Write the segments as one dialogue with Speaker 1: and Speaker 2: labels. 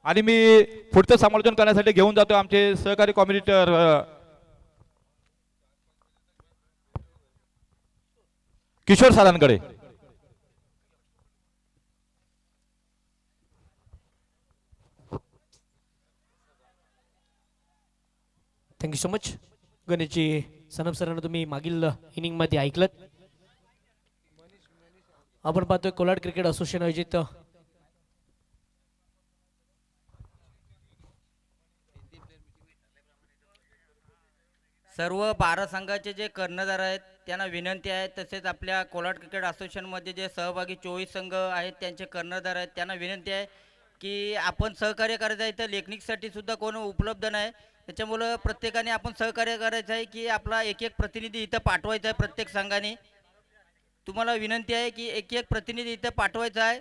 Speaker 1: आणि मी पुढचं समालोचन करण्यासाठी घेऊन जातो आमचे सहकारी कॉम्युनिटर किशोर सरांकडे.
Speaker 2: Thank you so much Ganeshji. Sanam सरांना तुम्ही मागील इनिंगमध्ये ऐकलं. आपण पाहतोय कोलाड क्रिकेट असोसिएशन आयोजित
Speaker 3: सर्व 12 संघाचे जे कर्णधार आहेत त्यांना विनंती आहे, तसेच आपल्या कोलाड क्रिकेट असोसिएशनमध्ये जे सहभागी 24 संघ आहेत त्यांचे कर्णधार आहेत त्यांना विनंती आहे की आपण सहकार्य करायचं आहे. तर लेखनिकसाठी सुद्धा कोण उपलब्ध नाही, त्याच्यामुळं प्रत्येकाने आपण सहकार्य करायचं आहे की आपला एक एक प्रतिनिधी इथं पाठवायचा आहे. प्रत्येक संघाने तुम्हाला विनंती आहे की एक एक प्रतिनिधी इथं पाठवायचा आहे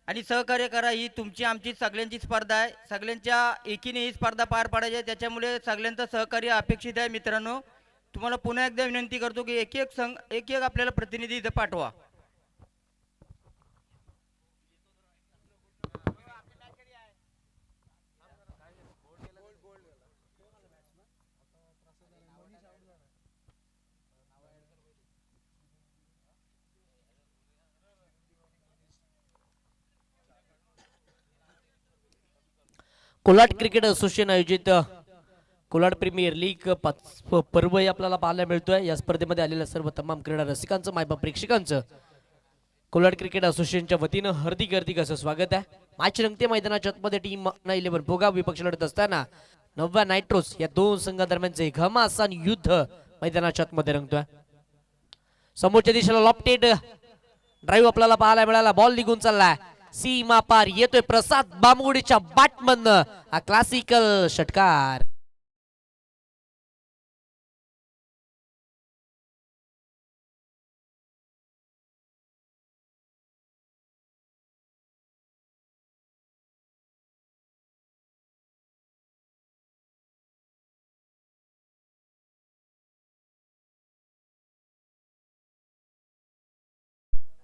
Speaker 3: आणि सहकार्य करा. ही तुमची आमची सगळ्यांची स्पर्धा आहे, सगळ्यांच्या एकीने ही स्पर्धा पार पाडायची आहे, त्याच्यामुळे सगळ्यांचं सहकार्य अपेक्षित आहे. मित्रांनो, तुम्हाला पुन्हा एकदा विनंती करतो की एक एक संघ एक एक आपल्याला प्रतिनिधी इथं पाठवा.
Speaker 2: कोलाड क्रिकेट असोसिएशन आयोजित कोलाड प्रीमियर लीग पर्व आपल्याला पाहायला मिळतोय. या स्पर्धेमध्ये आलेल्या सर्व तमाम क्रीडा रसिकांचं, मायबाप प्रेक्षकांचं कोलाड क्रिकेट असोसिएशनच्या वतीनं हार्दिक असं स्वागत आहे. मॅच रंगते मैदानाच्या आतमध्ये टीम 11 भोगाव विपक्ष लढत असताना नव्या नायट्रोस या दोन संघादरम्यानचे घमासान युद्ध मैदानाच्या आतमध्ये रंगतोय. समोरच्या दिशेला लॉफ्टेड ड्राईव्ह आपल्याला पाहायला मिळाला. बॉल निघून चाललाय, सीमा पार येतोय प्रसाद बामगुडीच्या बॅटमधनं हा क्लासिकल षटकार.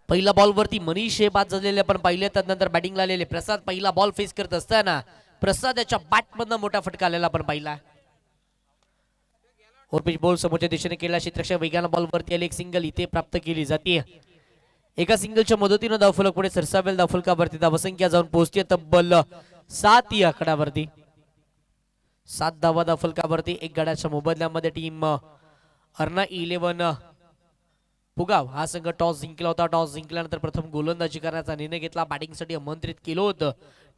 Speaker 2: पहिला बॉल वरती मनीष हे बाद झालेले आपण पाहिले. त्यानंतर बॅटिंगला आलेले प्रसाद पहिला बॉल फेस करत असताना प्रसाद याच्या बॅटमधनं मोठा फटका आलेला आपण पाहिला. पिच बॉल समोरच्या दिशेने केला. क्षेत्ररक्षक वेगानं बॉल वरती आले. एक सिंगल इथे प्राप्त केली जाते. एका सिंगलच्या मदतीनं धावफलक पुढे सरसावेल. धावफलकावरती धावसंख्या जाऊन पोहोचते तब्बल 7 या आकड्यावरती. 7 धावा धावफलकावरती. एक गड्याच्या मोबदल्यामध्ये टीम अर्ना 11 पुगाव हा संघ टॉस जिंकला होता. टॉस जिंकल्यानंतर प्रथम गोलंदाजी करण्याचा निर्णय घेतला. बॅटिंगसाठी आमंत्रित केलं होतं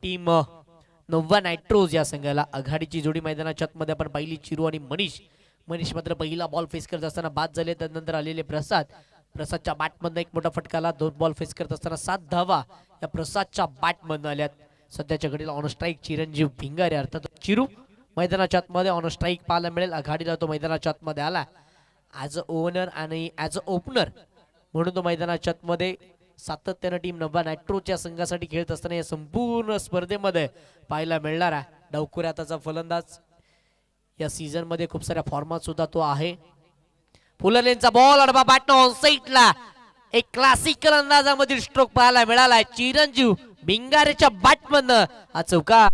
Speaker 2: टीम नव्या नायट्रोज या संघाला. आघाडीची जोडी मैदानाच्या आतमध्ये आपण पाहिली, चिरू आणि मनीष मात्र पहिला बॉल फेस करत असताना बाद झाले. त्यानंतर आलेले प्रसादच्या बॅटमधनं एक मोठा फटकाला. 2 बॉल फेस करत असताना 7 धावा या प्रसादच्या बॅटमधनं आल्यात. सध्याच्या घडीला ऑन स्ट्राईक चिरंजीव भिंगारे अर्थात चिरू मैदानाच्या आतमध्ये ऑन स्ट्राईक पाहायला मिळेल. आघाडीला तो मैदानाच्या आतमध्ये आला ॲज अ ओनर आणि ॲज अ ओपनर म्हणून तो मैदानाच्या आतमध्ये सातत्यानं टीम नव्या नायट्रोच्या संघासाठी खेळत असताना या संपूर्ण स्पर्धेमध्ये पाहायला मिळणारा डावखुऱ्याचा फलंदाज. या सीझन मध्ये खूप साऱ्या फॉर्मात सुद्धा तो आहे. फुलरलेनचा बॉल अडबा बॅटनं ऑन साईडला. एक क्लासिकल अंदाजामधील स्ट्रोक पाहायला मिळाला चिरंजीव भिंगारेच्या बॅटमधनं हा चौकार.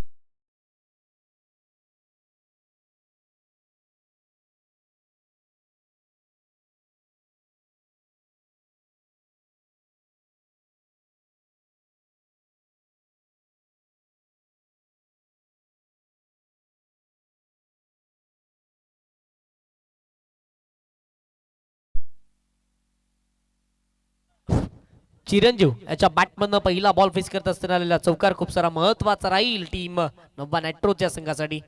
Speaker 2: चिरंजीव याच्या बॅटमधनं पहिला बॉल फेस करत असताना आलेला चौकार खूप सारा महत्वाचा राहील टीम नव्या नायट्रोच्या संघासाठी.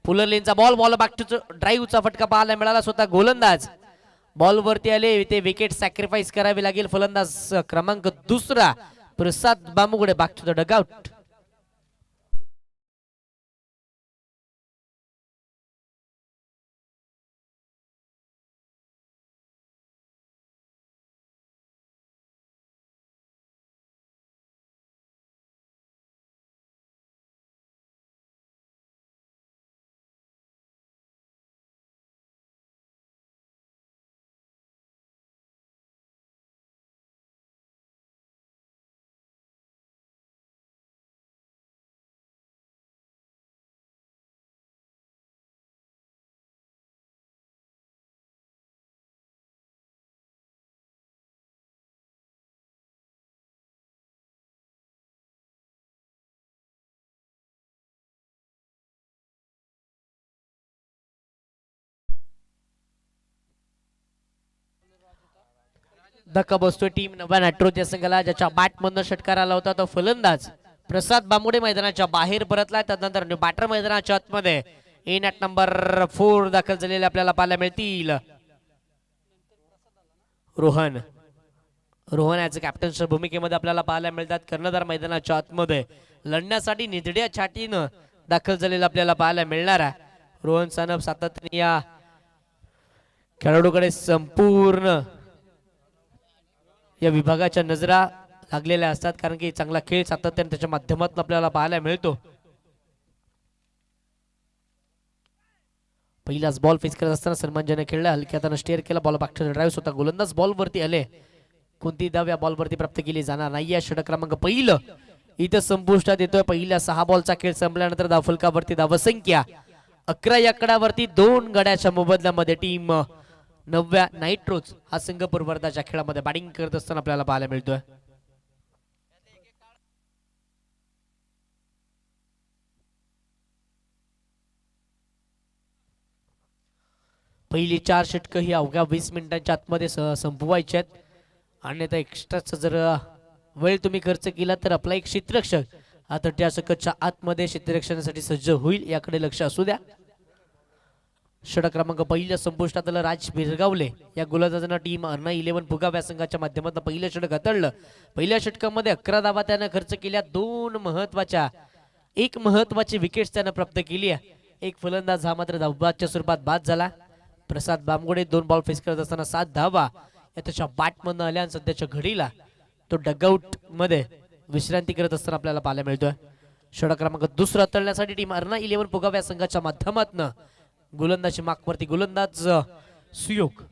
Speaker 2: फुलरलेनचा बॉल बॅक टू ड्राईव्हचा फटका पाहायला मिळाला. स्वतः गोलंदाज बॉल वरती आले. ते विकेट सॅक्रिफाईस करावी लागेल. फलंदाज क्रमांक 2 प्रसाद बामुगडे बॅक टू द डगआउट. धक्का बसतोय टीम नव्या नायट्रोच्या संघाला, ज्याच्या बॅट मधनं षटकार आला होता तो फलंदाज प्रसाद बांबुडे मैदानाच्या बाहेर परतला. त्यानंतर न्यू बॅटर मैदानाच्या आतमध्ये इन ॲट नंबर 4 दाखल झालेले आपल्याला पाहायला मिळतील. रोहन ॲज कॅप्टनच्या भूमिकेमध्ये आपल्याला पाहायला मिळतात. कर्णधार मैदानाच्या आतमध्ये लढण्यासाठी निधड्या छातीनं दाखल झालेला आपल्याला पाहायला मिळणार आहे. रोहन सानप सातत्याने या खेळाडूकडे संपूर्ण या विभागाच्या नजरा लागलेल्या असतात, कारण की चांगला खेळ सातत्याने त्याच्या माध्यमातून आपल्याला पाहायला मिळतो. पहिलाच बॉल फेस करत असताना सन्मानजनक खेळला, हलक्या हाताने स्टेअर केला, बॉल बागच्या ड्राईव्ह होता. गोलंदाज बॉल वरती आले, कोणती धाव या बॉल वरती प्राप्त केली जाणार नाही. षटक क्रमांक पहिलं इथं संपुष्टात येतोय. पहिल्या 6 बॉलचा खेळ संपल्यानंतर धावफलकावरती धावसंख्या 11 या आकड्यावरती 2 गड्याच्या मोबदल्यामध्ये टीम नव्या नायट्रोज हा सिंगापूर वर्धाच्या खेळामध्ये बॅटिंग करत असताना आपल्याला पाहायला मिळतोय. पहिली 4 षटकं ही अवघ्या 20 मिनिटांच्या आतमध्ये संपवायची आहेत. अन्यथा एक्स्ट्राचा जर वेळ तुम्ही खर्च केला तर आपला एक क्षेत्ररक्षक आता त्या षटकाच्या आतमध्ये क्षेत्ररक्षणासाठी सज्ज होईल, याकडे लक्ष असू द्या. षटक क्रमांक पहिल्या संपुष्टात आलं. राज बिरगावले या गोलंदाजांना टीम अर्ना 11 फुगाव या संघाच्या माध्यमातून पहिलं षटक हाताळलं. पहिल्या षटकामध्ये 11 धावा त्यानं खर्च केल्या. 1 महत्वाची विकेट त्यानं प्राप्त केली आहे. एक फलंदाज हा मात्र धावबादच्या स्वरूपात बाद झाला. प्रसाद बांबुडे 2 बॉल फेस करत असताना 7 धावा या त्याच्या बॅटमधनं आल्या आणि सध्याच्या घडीला तो डगआउट मध्ये विश्रांती करत असताना आपल्याला पाहायला मिळतोय. षटक क्रमांक दुसरा हाताळण्यासाठी टीम अर्ना 11 फुगाव या संघाच्या माध्यमातून गोलंदाजी मागवरती गोलंदाज सुयोग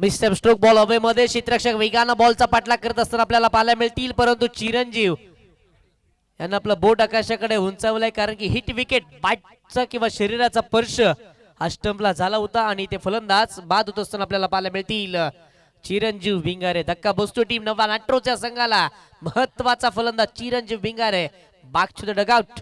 Speaker 2: मिस्टर स्ट्रोक बॉल हवेमध्ये. क्षेत्ररक्षक वेगानं बॉलचा पाठलाग करत असताना आपल्याला पाहायला मिळतील, परंतु चिरंजीव यांना आपलं बोट आकाशाकडे उंचावलंय, कारण की हिट विकेट बॅटचा किंवा शरीराचा स्पर्श हा स्टंपला झाला होता आणि ते फलंदाज बाद होत असताना आपल्याला पाहायला मिळतील. चिरंजीव भिंगारे धक्का बसतो टीम नवा नाट्रोच्या संघाला. महत्वाचा फलंदाज चिरंजीव Bhingare back to the dugout.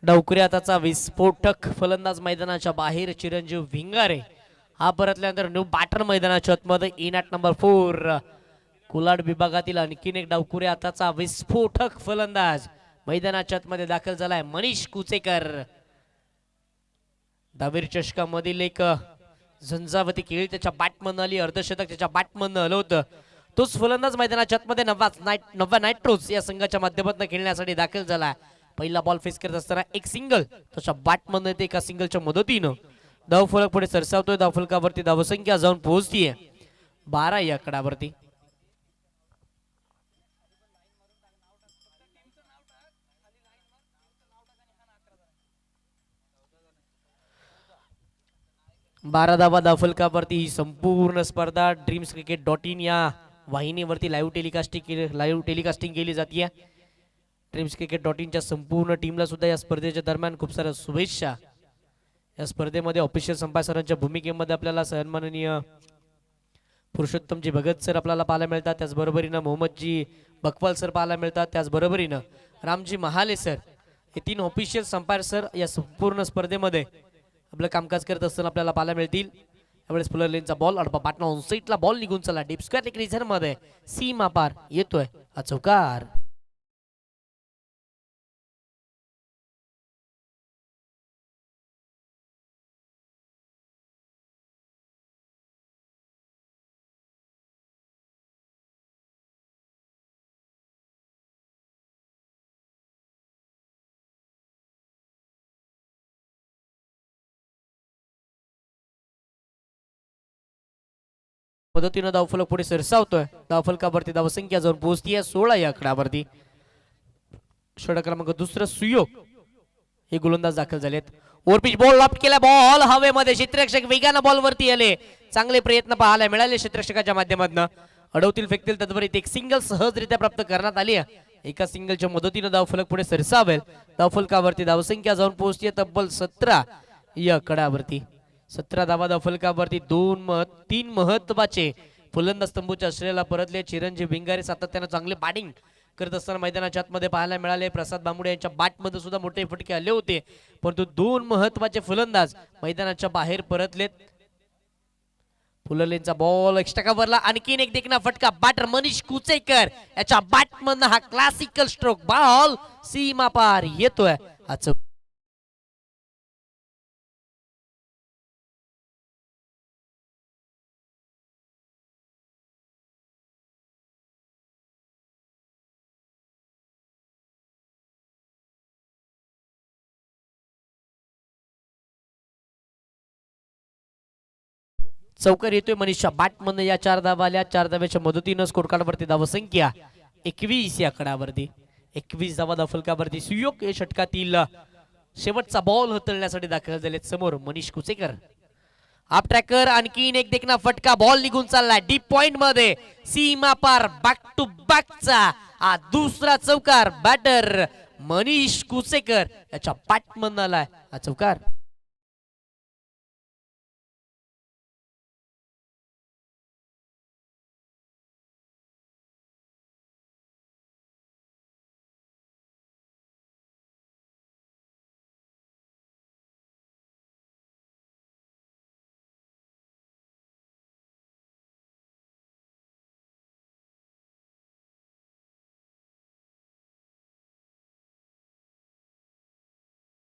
Speaker 2: डावकुरी हाताचा विस्फोटक फलंदाज मैदानाच्या बाहेर चिरंजीव भिंगारे हा परतल्यानंतर न्यू बॅटर मैदानाच्या आतमध्ये इन ॲट नंबर 4 कोलाड विभागातील आणखीन एक डावकुरी हाताचा विस्फोटक फलंदाज मैदानाच्या आतमध्ये दाखल झालाय. मनीष कुचेकर दावीर चषका मधील एक झंझावती खेळी त्याच्या बॅटमधनं आली, अर्धशतक त्याच्या बॅटमधनं आलं होतं. तोच फलंदाज मैदानाच्या आतमध्ये नवा नायट्रोज या संघाच्या माध्यमातून खेळण्यासाठी दाखल झाला. पहिला बॉल फेस करत असताना एक सिंगल त्याच्या बॅटमधनं येते. एका सिंगलच्या मदतीनं धाव फलक पुढे सरसावतोय. धाव फलकावरती धावसंख्या जाऊन पोहोचतीये 12 या आकड्यावरती. बारा धावा धावफलकावरती ही संपूर्ण स्पर्धा dreamscricket.in या वाहिनीवरती लाईव्ह टेलिकास्टिंग केली जाते. dreamscricket.in च्या संपूर्ण टीमला सुद्धा या स्पर्धेच्या दरम्यान खूप साऱ्या शुभेच्छा. या स्पर्धेमध्ये ऑफिशियल संपाय सरांच्या भूमिकेमध्ये आपल्याला सन्माननीय पुरुषोत्तमजी भगत सर आपल्याला पाहायला मिळतात, त्याचबरोबरीनं मोहम्मदजी बकवाल सर पाहायला मिळतात, त्याचबरोबरीनं रामजी महाले सर हे 3 ऑफिशियल संपायर सर या संपूर्ण स्पर्धेमध्ये आपलं कामकाज करत असताना आपल्याला पाहायला मिळतील. यावेळेस फुलर लेनचा बॉल अडपा पाटणा ऑन साईडला बॉल निघून चला डीप स्क्वेअर एक रिझर्व मध्ये सीमा पार येतोय हा चौकार. मदतीनं धावफलक पुढे सरसावतोय. धावफलकावरती धावसंख्या जाऊन पोहोचतीये 16 या आकड्यावरती. षटक क्रमांक दुसरं सुयोग हे गोलंदाज दाखल झालेत. ओव्हरपिच बॉल लॉफ्ट केला, बॉल हवेमध्ये, क्षेत्ररक्षक वेगानं बॉलवरती आले. चांगले प्रयत्न पाहायला मिळाले क्षेत्ररक्षकाच्या माध्यमातून. अडवतील फेकतील तत्परीत एक सिंगल सहजरित्या प्राप्त करण्यात आली. एका सिंगलच्या मदतीनं धावफलक पुढे सरसावेल. धावफलकावरती धावसंख्या जाऊन पोहोचते तब्बल 17 या आकड्यावरती. 17 धावा धावफलकावरती. 3 महत्वाचे फलंदाज स्तंभूच्या आश्रयाला परतले. चिरंजीव भिंगारे सातत्यानं चांगले बॅटिंग करत असताना मैदानाच्या आतमध्ये पाहायला मिळाले. प्रसाद बांबुडे यांच्या बॅटमध्ये सुद्धा मोठे फटके आले होते, परंतु 2 महत्वाचे फलंदाज मैदानाच्या बाहेर परतलेत. फुललेंचा बॉल एक्स्ट्रा कव्हरला, आणखीन एक देखना फटका. बॅटर मनीष कुचेकर याच्या बॅटमधनं हा क्लासिकल स्ट्रोक, बॉल सीमा पार येतोय. चौकार येतोय मनीषच्या बॅटमधनं. या 4 धावा आल्या. 4 धाव्याच्या मदतीनं स्कोर कार्डवरती धावसंख्या 21 या आकड्यावरती. 21 धावा धावफलकावरती. सुयोग या षटकातील शेवटचा बॉल हाताळण्यासाठी दाखल झालेत समोर मनीष कुचेकर. आप ट्रॅकर, आणखीन एक देखना फटका. बॉल निघून चाललाय डीप पॉइंट मध्ये, सीमा पार. बॅक टू बॅकचा हा दुसरा चौकार. बॅटर मनीष कुचेकर याच्या बॅटमधनं आलाय हा चौकार.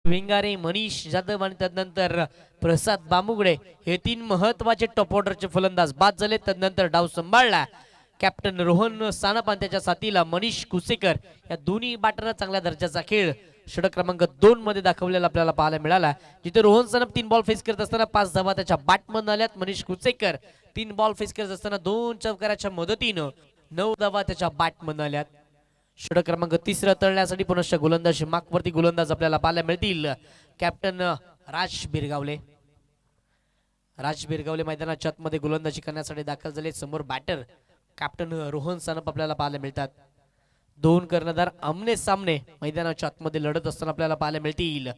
Speaker 2: विंगारे, मनीष जाधव आणि तदनंतर प्रसाद बांबुगडे हे 3 महत्वाचे टॉप ऑर्डरचे फलंदाज बाद झाले. तदनंतर डाव सांभाळला कॅप्टन रोहन सानप आणि त्याच्या साथीला मनीष कुसेकर. या दोन्ही बॅटरनं चांगल्या दर्जाचा खेळ षटक क्रमांक 2 मध्ये दाखवलेला आपल्याला पाहायला मिळाला, जिथे रोहन सानप 3 बॉल फेस करत असताना 5 धावा त्याच्या बॅटमधून आल्यात. मनीष कुसेकर 3 बॉल फेस करत असताना 2 चौकाराच्या मदतीनं 9 धावा त्याच्या बॅटमधून आल्यात. षटक क्रमांक 3 तळण्यासाठी पुनश्च गोलंदाज मार्कवरती गोलंदाज आपल्याला पाहायला मिळतील. कॅप्टन राज बिरगावले. राज बिरगावले मैदानाच्या आतमध्ये गोलंदाजी करण्यासाठी दाखल झाले. समोर बॅटर कॅप्टन रोहन सानप आपल्याला पाहायला मिळतात. 2 कर्णधार आमने सामने मैदानाच्या आतमध्ये लढत असताना आपल्याला पाहायला मिळतील.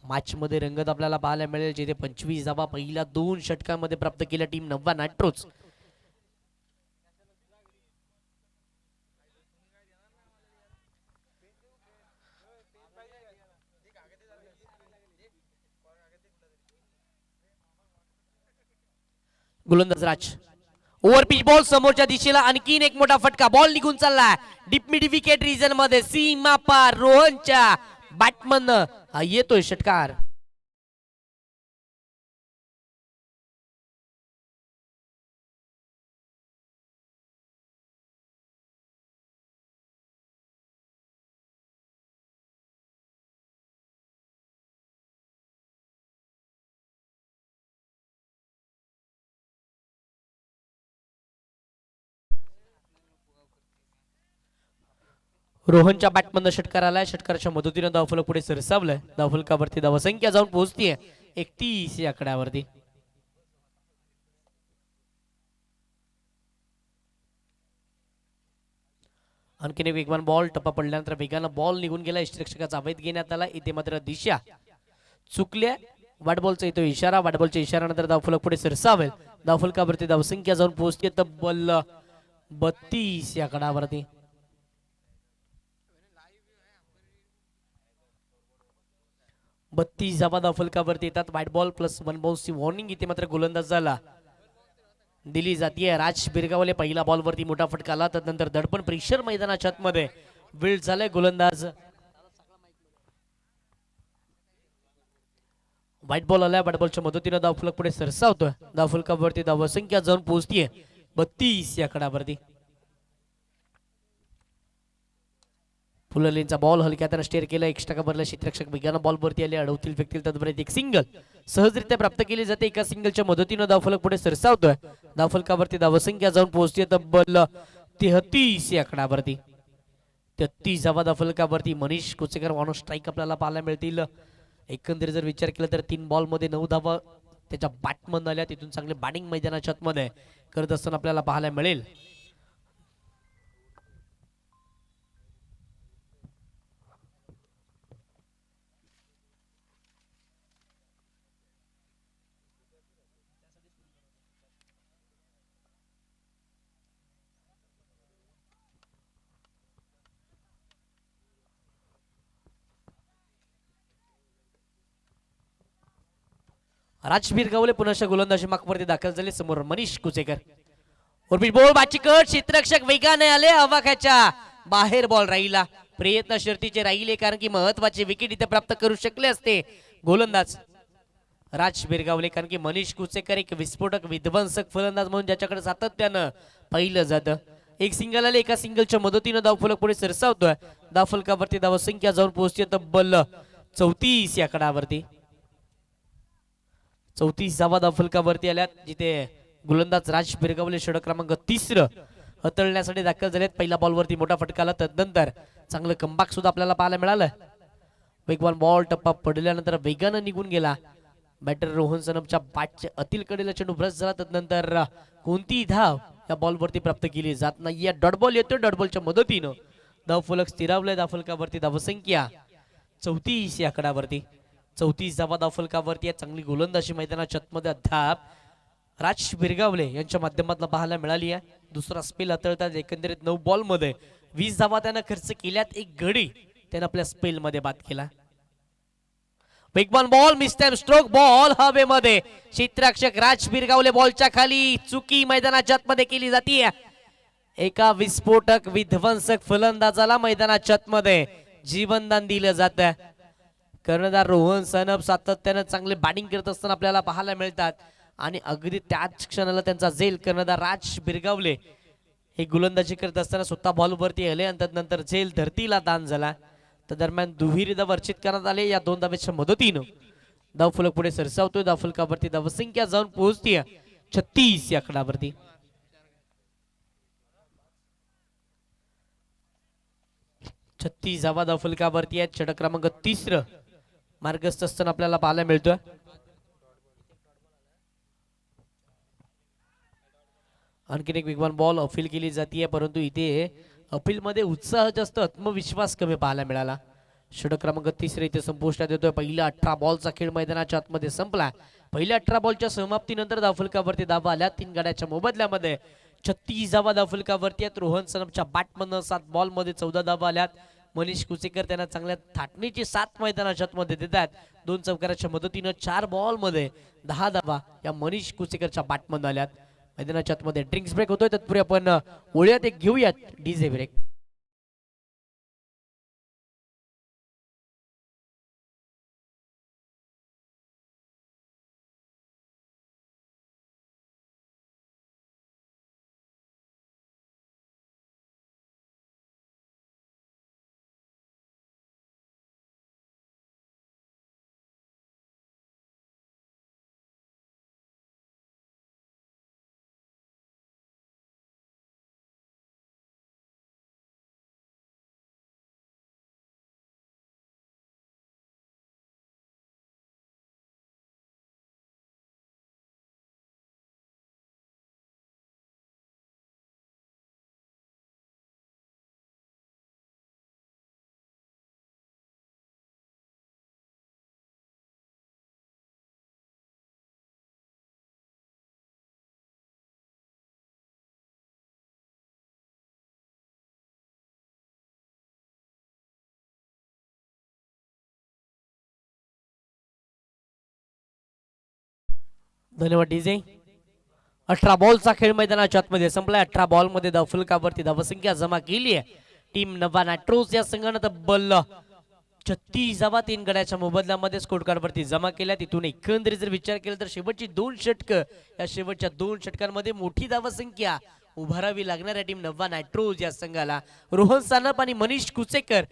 Speaker 2: मॅच मध्ये रंगत आपल्याला पाहायला मिळेल, जिथे 25 धावा पहिल्या 2 षटकांमध्ये प्राप्त केल्या टीम नव्वा नायट्रोज. गोलंदाज राज. ओव्हरपिच बॉल समोरच्या दिशेला, आणखीन एक मोठा फटका. बॉल निघून चाललाय डीप मिड विकेट रिजन मध्ये, सीमा पार. रोहनच्या बॅटमन येतोय षटकार. रोहनच्या बॅटमधनं षटकार आलाय. षटकाराच्या मदतीनं धावफलक पुढे सरसावलंय. धावफलकावरती धावसंख्या जाऊन पोहोचतीये 31 या आकड्यावरती. आणखीन एक वेगवान बॉल. टप्पा पडल्यानंतर वेगानं बॉल निघून गेला. यष्टिरक्षकाचा अवैध घेण्यात आला. इथे मात्र दिशा चुकल्या. वाटबॉलचा येतो इशारा. वाटबॉलच्या इशाऱ्यानंतर धावफलक पुढे सरसावेल. धावफलकावरती धावसंख्या जाऊन पोहोचते तब्बल 32 या आकड्यावरती. 32 धावा धावफलकावरती येतात. व्हाईट बॉल प्लस 1 बॉलची वॉर्निंग इथे मात्र गोलंदाजाला दिली जाते. राज बिरगावले पहिला बॉलवरती मोठा फटका आला. त्यानंतर दडपण प्रेशर मैदानाच्या आतमध्ये वेळ झालाय. गोलंदाज व्हाईट बॉल आलाय. व्हाईट बॉलच्या मदतीनं धावफलक पुढे सरसावतोय. धावफलकावरती धावसंख्या जाऊन पोहोचतीये 32 या आकड्यावरती. फुललेंचा बॉल हलक्या हाताने स्टेअर केला. एक्स्ट्रा कव्हरला क्षेत्ररक्षक वेगानं बॉल वरती आले. अडवतील फेकतील तद्वारे एक सिंगल सहजरित्या प्राप्त केली जाते. एका सिंगलच्या मदतीनं धावफलक पुढे सरसावतोय. धावफलकावरती धावसंख्या जाऊन पोहोचते तब्बल 33 या आकड्यावरती. 33 धावफलकावरती मनीष कुचेकर ऑन स्ट्राईक आपल्याला पाहायला मिळतील. एकंदरीत जर विचार केला तर 3 बॉल मध्ये 9 धावा त्याच्या बॅटमधून आल्या. तिथून चांगले बॅटिंग मैदानाच्या आतमध्ये करत असताना आपल्याला पाहायला मिळेल. राजवीर गावले पुन्हा गोलंदाजी मागवरती दाखल झाले. समोर मनीष कुचेकर उर्मिट बॉल बाची कट. क्षेत्ररक्षक वेगाने आले. अवाख्याच्या बाहेर बॉल राहिला. प्रयत्न शर्तीचे राहिले कारण की महत्वाचे विकेट इथे प्राप्त करू शकले असते गोलंदाज राजवीर गावले. कारण की मनीष कुचेकर एक विस्फोटक विध्वंसक फलंदाज म्हणून ज्याच्याकडे सातत्यानं पाहिलं जातं. एक सिंगल आले. एका सिंगलच्या मदतीनं धावफलक पुढे सरसावतोय. धावफलकावरती धावसंख्या जाऊन पोहोचते तब्बल 34 या आकड्यावरती. 34 धावा धावफलकावरती आल्यात. जिथे गोलंदाज राज बिरगावले षटक क्रमांक 3 हाताळण्यासाठी दाखल झालेत. पहिल्या बॉलवरती मोठा फटका आला. तदनंतर चांगलं कमबॅक सुद्धा आपल्याला पाहायला मिळालं. वेगवान बॉल टप्पा पडल्यानंतर वेगानं निघून गेला. बॅटर रोहन सनपच्या बॅटच्या अतिल कडेला चेंडू ब्रश झाला. तदनंतर कोणतीही धाव या बॉलवरती प्राप्त केली जात नाही. या डॉट बॉल येतोय. डॉट बॉलच्या मदतीनं धावफलक स्थिरावलंय. धावफलकावरती धावसंख्या 34 या आकड्यावरती. 34 धावा धावफलकावरती. चांगली गोलंदाजी मैदानाच्या आतमध्ये अद्याप राज बिरगावले यांच्या माध्यमातून पाहायला मिळाली आहे. दुसरा स्पेल हाताळतात. एकंदरीत 9 बॉल मध्ये 20 धावा त्यानं खर्च केल्यात. एक गडी त्यानं आपल्या स्पेल मध्ये बाद केला. वेगवान बॉल मिस्टॅम स्ट्रोक बॉल हवेमध्ये. क्षेत्ररक्षक राज बिरगावले बॉलच्या खाली. चुकी मैदानाच्या आतमध्ये केली जाते. एका विस्फोटक विध्वंसक फलंदाजाला मैदानाच्या आतमध्ये जीवनदान दिलं जातं. कर्णधार रोहन सनप सातत्यानं चांगले बॅटिंग करत असताना आपल्याला पाहायला मिळतात. आणि अगदी त्याच क्षणाला त्यांचा झेल कर्णधार राज बिरगावले हे गोलंदाजी करत असताना स्वतः बॉलवरती आले. आणि त्यानंतर झेल धरतीला दान झाला. त्या दरम्यान दुहेरी धाव अर्चित करण्यात आले. या 2 धावेच्या मदतीनं धावफलक पुढे सरसावतोय. धावफलकावरती धावसंख्या जाऊन पोहोचते 36 या आकड्यावरती. धावा धावफलकावरती आहेत. षटक क्रमांक 3 मार्गस्थ असताना आपल्याला पाहायला मिळतोय. आणखीन एक वेगवान बॉल अपील केली जाते. परंतु इथे अपील मध्ये उत्साह जास्त आत्मविश्वास कमी पाहायला मिळाला. षटक क्रमांक 3 इथे संपुष्टात येतोय. पहिला 18 बॉलचा खेळ मैदानाच्या आतमध्ये संपला. पहिल्या 18 बॉलच्या समाप्तीनंतर धावफलकावरती धावा आल्या. 3 गाड्याच्या मोबदल्यामध्ये 36 धावा धावफलकावरती आहेत. रोहन सनपच्या बॅटमधनं 7 बॉल मध्ये 14 धावा आल्यात. मनीष कुचेकर त्यांना चांगल्या थाटणीची 7 मैदानाच्या आतमध्ये देतात. 2 चौकाराच्या मदतीनं 4 बॉल मध्ये 10 धावा या मनीष कुचेकरच्या बॅटमधून आल्यात. मैदानाच्या आतमध्ये ड्रिंक्स ब्रेक होतोय. तत्पूर्वी आपण ओळ्यात एक घेऊयात डीजे ब्रेक. धन्यवाद डीजे. 18 बॉलचा खेळ मैदानाच्या आतमध्ये संपला. 18 बॉल मध्ये धावफलकावरती धावसंख्या जमा केली आहे. टीम नवा नायट्रोज या संघानं तब्बल 36 धावा 3 गड्याच्या मोबदल्यामध्ये स्कोर कार्ड वरती जमा केल्या. तिथून एकंदरीत जर विचार केला तर शेवटची 2 षटक या शेवटच्या 2 षटकांमध्ये मोठी धावसंख्या उभारावी लागणाऱ्या टीम नवा नायट्रोज या संघाला रोहन सानप आणि मनीष कुचेकर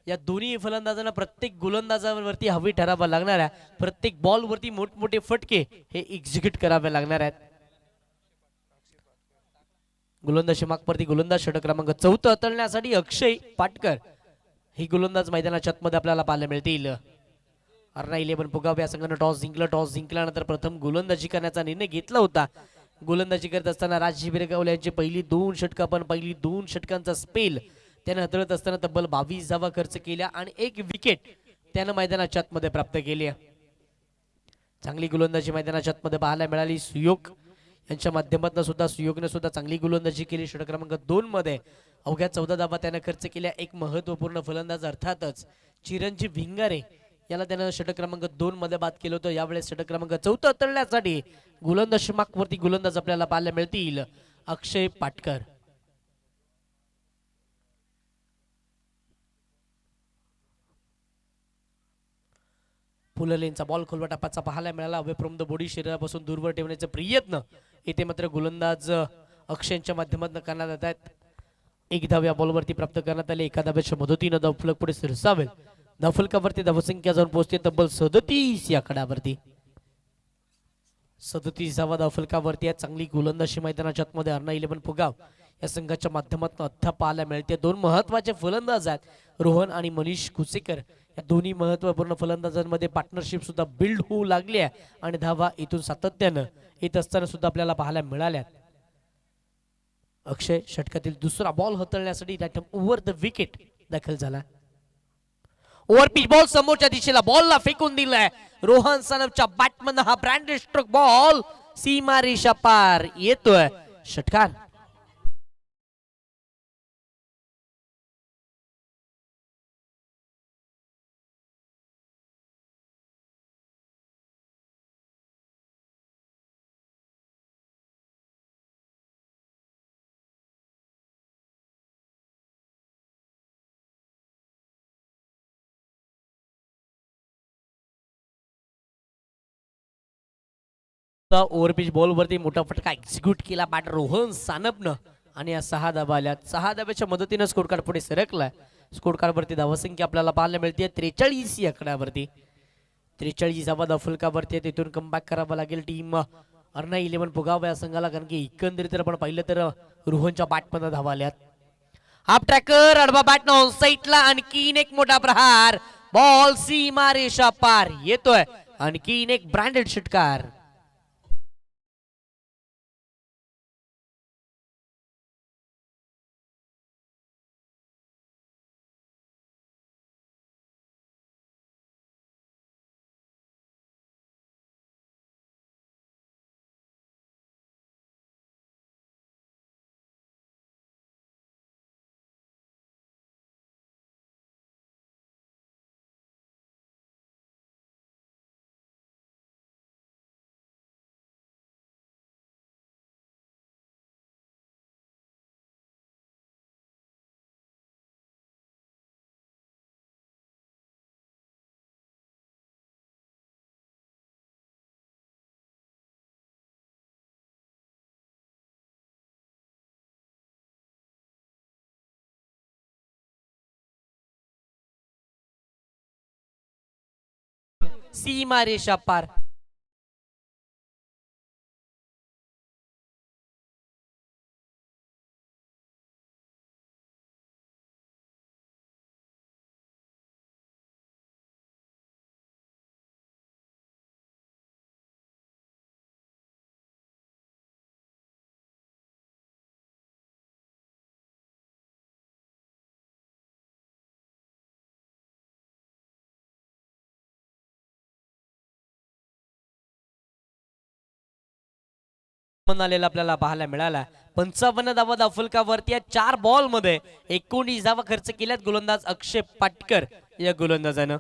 Speaker 2: या दोन्ही फलंदाजांना प्रत्येक गोलंदाजावरती हवी ठरावा लागणार आहे. प्रत्येक बॉल वरती मोठमोठे फटके हे एक्झिक्यूट करावे लागणार आहेत. गोलंदाजी मागवरती गोलंदाज षटक क्रमांक 14 हाताळण्यासाठी अक्षय पाटकर ही गोलंदाज मैदानाच्या आतमध्ये आपल्याला पाहायला मिळतील. अर्ना 11 पुगाव या संघानं टॉस जिंकल्यानंतर प्रथम गोलंदाजी करण्याचा निर्णय घेतला होता. गोलंदाजी करत असताना राजजी बिरगावले यांची पहिली 2 षटकं पण पहिली 2 षटकांचा स्पेल त्यानं हाताळत असताना तब्बल 22 धावा खर्च केल्या आणि 1 विकेट त्यानं मैदानाच्या आतमध्ये प्राप्त केली. चांगली गोलंदाजी मैदानाच्या आतमध्ये पाहायला मिळाली. सुयोग यांच्या माध्यमातून सुयोगने सुद्धा चांगली गोलंदाजी केली. षटक क्रमांक 2 मध्ये अवघ्या 14 धावा त्यानं खर्च केल्या. एक महत्वपूर्ण फलंदाज अर्थातच चिरंजीव भिंगारे याला त्यानं षटक क्रमांक 2 मध्ये बाद केलं होतं. यावेळेस षटक क्रमांक 14 हाताळण्यासाठी गोलंदाज मागवरती गोलंदाज आपल्याला पाहायला मिळतील अक्षय पाटकर. पुललेंचा बॉल खोलवा टप्प्याचा पाहायला मिळाला. अवे फ्रॉम द बॉडी शरीरापासून दूरवर ठेवण्याचे प्रयत्न इथे मात्र गोलंदाज अक्षयच्या माध्यमातून करण्यात येत आहेत. 1 धाव या बॉलवरती प्राप्त करण्यात आले. एका धाव्याच्या मदतीनं धावफलक पुढे सरसावेल. धावफलकावरती धावसंख्या जाऊन पोहोचते तब्बल 37 या आकड्यावरती. 37 धावा धावफलकावरती आहे. चांगली गोलंदाजी मैदानाच्या आतमध्ये अर्ना 11 फुगाव या संघाच्या माध्यमातून अथ्था पाहायला मिळते. 2 महत्वाचे फलंदाज आहेत रोहन आणि मनीष कुचेकर. या दोन्ही महत्वपूर्ण फलंदाजांमध्ये पार्टनरशिप सुद्धा बिल्ड होऊ लागली आहे आणि धावा इथून सातत्यानं येत असताना सुद्धा आपल्याला पाहायला मिळाल्या. अक्षय षटकातील दुसरा बॉल हाताळण्यासाठी ओव्हर द विकेट दाखल झाला. ओव्हर पिच बॉल समोरच्या दिशेला बॉलला फेकून दिलाय. रोहन सानपच्या बॅटमन हा ब्रँडेड स्ट्रोक बॉल सीमा रेषा पार येतोय. षटकार ओव्हरपिच बॉल वरती मोठा फटका एक्झिक्यूट केला बॅट रोहन सानपनं आणि या 6 धावा आल्या. 6 धाव्याच्या मदतीनं स्कोर कार्ड पुढे सरकलाय. स्कोर कार्ड वरती धावसंख्या आपल्याला पाहायला मिळते 43 या आकड्यावरती. 43 धावा धावफलकावरती तिथून कमबॅक करावा लागेल टीम अर्ना 11 पुगाव या संघाला, कारण की एकंदरीत जर आपण पाहिलं तर रोहनच्या बॅटमध्ये धावा आल्यात. हाफ ट्रॅकर अडबा बॅट ऑन साईडला आणखीन एक मोठा प्रहार बॉल सीमा रेषा पार येतोय. आणखीन एक ब्रँडेड षटकार. सीमा रेषा पार. आलेला आपल्याला पाहायला मिळाला. 55 धावा धावफलकावरती या 4 बॉल मध्ये 19 धावा खर्च केल्यात गोलंदाज अक्षय पाटकर या गोलंदाजानं.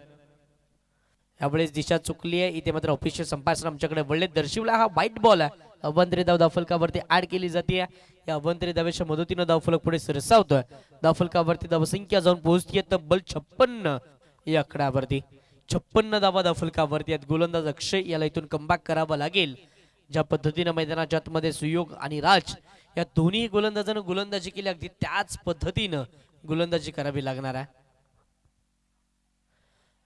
Speaker 2: यावेळेस दिशा चुकली आहे इथे मात्र ऑफिशियल संभाषण आमच्याकडे वळले दर्शवला. हा वाईट बॉल आहे. अवंतरी धाव धावफलकावरती ऍड केली जाते. या अवंतरी धावेच्या मदतीनं धावफलक पुढे सरसावतोय. धावफलकावरती धावसंख्या जाऊन पोहोचतीये तब्बल 56 या आकड्यावरती. 56 धावा धावफलकावरती आहेत. गोलंदाज अक्षय याला इथून कमबॅक करावा लागेल. ज्या पद्धतीने मैदानाच्या आतमध्ये सुयोग आणि राज या दोन्ही गोलंदाजांना गोलंदाजी केली अगदी त्याच पद्धतीनं गोलंदाजी करावी लागणार आहे.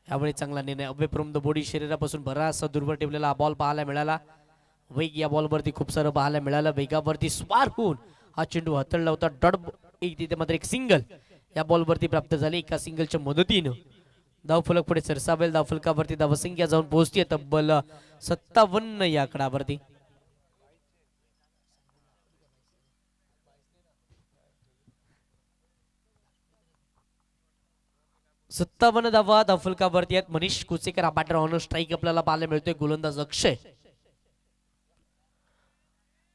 Speaker 2: यावेळी चांगला निर्णय अवे फ्रॉम द बॉडी शरीरापासून बराचसा दुर्बळ ठेवलेला बॉल पाहायला मिळाला. वेग या बॉलवरती खूप सारं पाहायला मिळालं. वेगावरती स्वार होऊन हा चेंडू हाताळला होता. तिथे मात्र एक सिंगल या बॉलवरती प्राप्त झाली. एका सिंगलच्या मदतीनं धावफलक पुढे सरसावेल. धावफलकावरती धावसंख्या जाऊन पोहोचते तब्बल 57 या आकडावरती. सत्तावन्न धावा धावफलकावरती आहेत. मनीष कुचेकर हा बॅटर ऑन स्ट्राईक आपल्याला पाहायला मिळतोय. गोलंदाज अक्षय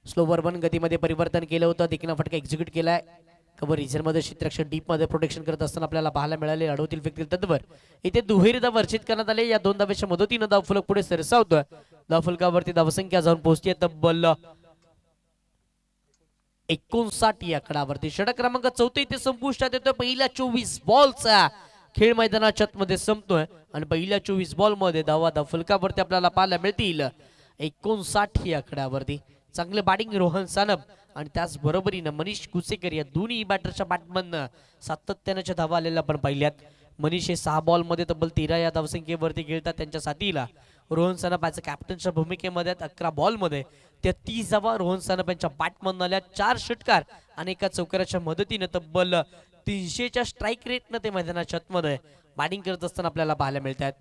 Speaker 2: स्लोवर वन गतीमध्ये परिवर्तन केलं होतं. देखील फटका एक्झिक्यूट केलाय. कव्हर रिझन मध्ये क्षेत्ररक्षक डीप मध्ये प्रोटेक्शन करत असताना आपल्याला पाहायला मिळाले. अडवतील फेकतील तत्वर इथे दुहेरी धाव वर्षित करण्यात आले. या 2 धावेच्या मदतीनं धावफलक पुढे सरसावतोय. धावफलकावरती धावसंख्या जाऊन पोहोचते तब्बल 59 या आकडावरती. षटक क्रमांक 4 इथे संपुष्टात येतोय. पहिल्या 24 बॉलचा खेळ मैदानाच्या आतमध्ये संपतोय आणि पहिल्या 24 बॉल मध्ये धावा धावफलकावरती आपल्याला पाहायला मिळतील 59 या आकड्यावरती. चांगले बॅटिंग रोहन सानप आणि त्याच बरोबरीनं मनीष कुचेकर या दोन्ही बॅटरच्या बॅटमधनं सातत्याने धावा आलेल्या आपण पाहिल्यात. मनीष हे 6 बॉल मध्ये तब्बल 13 या धावसंख्येवरती खेळतात. त्यांच्या साथीला रोहन सानप याच्या कॅप्टनच्या भूमिकेमध्ये 11 बॉल मध्ये 33 धावा रोहन सानप यांच्या बॅटमधून आल्या. 4 षटकार आणि एका चौकाराच्या मदतीने तब्बल 300च्या स्ट्राईक रेटनं ते मैदानाच्या आतमध्ये बॅटिंग करत असताना आपल्याला पाहायला मिळतात.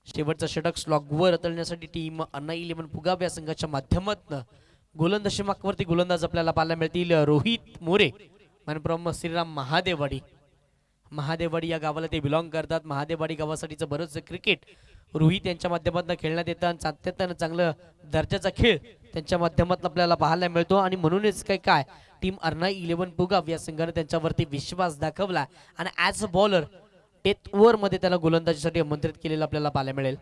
Speaker 2: शेवटचा षटक स्लॉगवर उतरण्यासाठी टीम अन्ना 11 पुगाव या संघाच्या माध्यमातून गोलंदाजी मार्कवरती गोलंदाज आपल्याला पाहायला मिळतील. रोहित मोरे मनप्रम श्रीराम महादेववाडी या गावाला ते बिलॉंग करतात. महादेववाडी गावासाठीचं बरंच क्रिकेट रोहित यांच्या माध्यमातून खेळण्यात येतं आणि सातत्यानं चांगलं दर्जाचा खेळ त्यांच्या माध्यमातून आपल्याला पाहायला मिळतो. आणि म्हणूनच काय टीम अन्ना 11 पुगाव या संघाने त्यांच्यावरती विश्वास दाखवला आणि as a bowler death over मध्ये त्याला गोलंदाजीसाठी आमंत्रित केलेलं आपल्याला पाहायला मिळेल.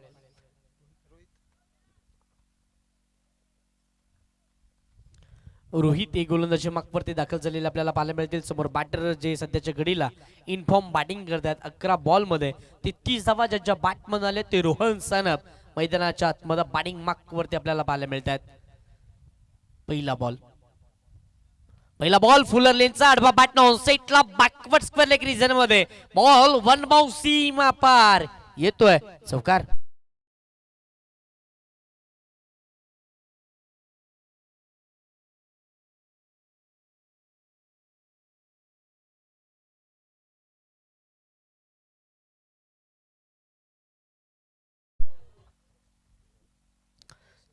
Speaker 2: रोहित एक गोलंदाजी मार्कवरती दाखल झालेले आपल्याला पाहायला मिळतील. समोर बॅटर जे सध्याच्या घडीला इनफॉर्म बॅटिंग करतात. 11 बॉल मध्ये 33 धावा ज्यांच्या बॅटमन आले ते रोहन सानप मैदानाच्या आतमध्ये बॅटिंग मार्कवरती आपल्याला पाहायला मिळतात. पहिला बॉल फुलर लेनचा आडवा batten on सेटला backward square leg region मध्ये बॉल 1 बाउंस सीमा पार येतोय चौकार.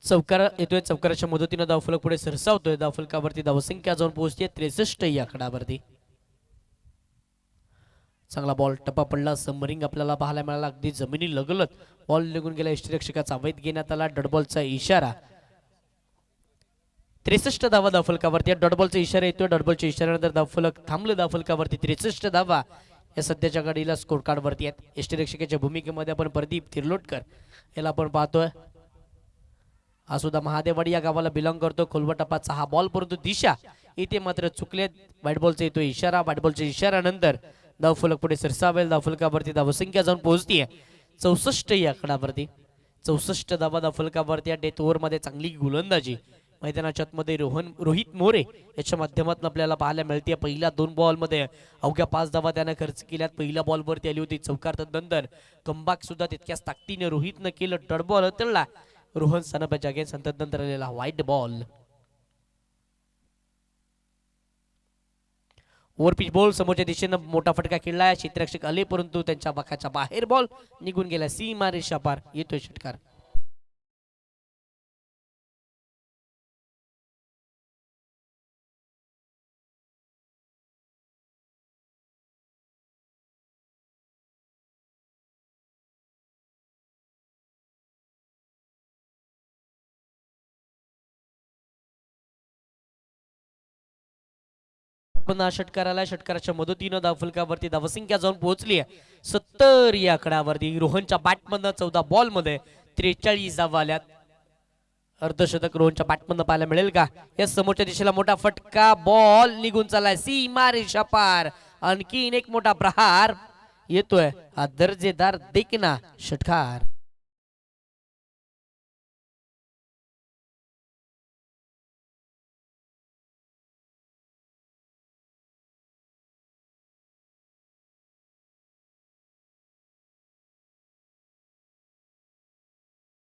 Speaker 2: चौकार येतोय. चौकाराच्या मदतीनं धावफलक पुढे सरसावतोय. धावफलकावरती धावसंख्या जाऊन पोहोचते 63 या आकडावरती. चांगला बॉल टप्पा पडला. समरिंग आपल्याला पाहायला मिळाला. अगदी जमिनी लगलत बॉल निघून गेला. यष्टिरक्षकाचा अवैध घेण्यात आला. डॉटबॉलचा इशारा. 63 धावा धावफलकावरती. डॉटबॉलचा इशारा येतोय. डॉटबॉलच्या इशाऱ्यानंतर धावफलक थांबलं. धावफलकावरती 63 धावा या सध्याच्या गाडीला स्कोर कार्ड वरती आहेत. यष्टिरक्षकाच्या भूमिकेमध्ये आपण प्रदीप तिर्लोटकर याला आपण पाहतोय. हा सुद्धा महादेववाडी या गावाला बिलॉंग करतो. खोलवा टप्पाचा हा बॉल परंतु दिशा इथे मात्र चुकले. व्हाईट बॉलचा येतो इशारा. व्हाईट बॉलच्या इशाऱ्यानंतर धावफलक पुढे सरसावेल. धावफलकावरती धावसंख्या जाऊन पोहोचतीये 64 या आकडावरती. 64 धावा धावफलकावरती. डेथ ओव्हर मध्ये चांगली गोलंदाजी मैदानाच्या आतमध्ये रोहित मोरे याच्या माध्यमातून आपल्याला पाहायला मिळते. पहिल्या 2 बॉल मध्ये अवघ्या 5 धावा त्यानं खर्च केल्यात. पहिल्या बॉल वरती आली होती चौकार. नंतर कमबॅक सुद्धा तितक्याच ताकदीने रोहितनं केलं. डॉट बॉल उतरला रोहन सानप याच्या अगेन्स्ट. नंतर आलेला व्हाईट बॉल. ओव्हरपिच बॉल समोरच्या दिशेनं मोठा फटका खेळलाय. क्षेत्ररक्षक आले परंतु त्यांच्या बाकाच्या बाहेर बॉल निघून गेला. सीमा रेषा पार येतोय षटकार. षटकाराला षटकाराच्या मदतीनं धावफलकावरती धावसंख्या जाऊन पोहोचली आहे 70 या आकड्यावरती. रोहनच्या बॅटमधनं 14 बॉल मध्ये 43 धावा आल्यात. अर्धशतक रोहनच्या बॅटमधनं पाहायला मिळेल का? या समोरच्या दिशेला मोठा फटका. बॉल निघून चाललाय सीमा रेषा पार. आणखीन एक मोठा प्रहार येतोय. हा दर्जेदार देखना षटकार.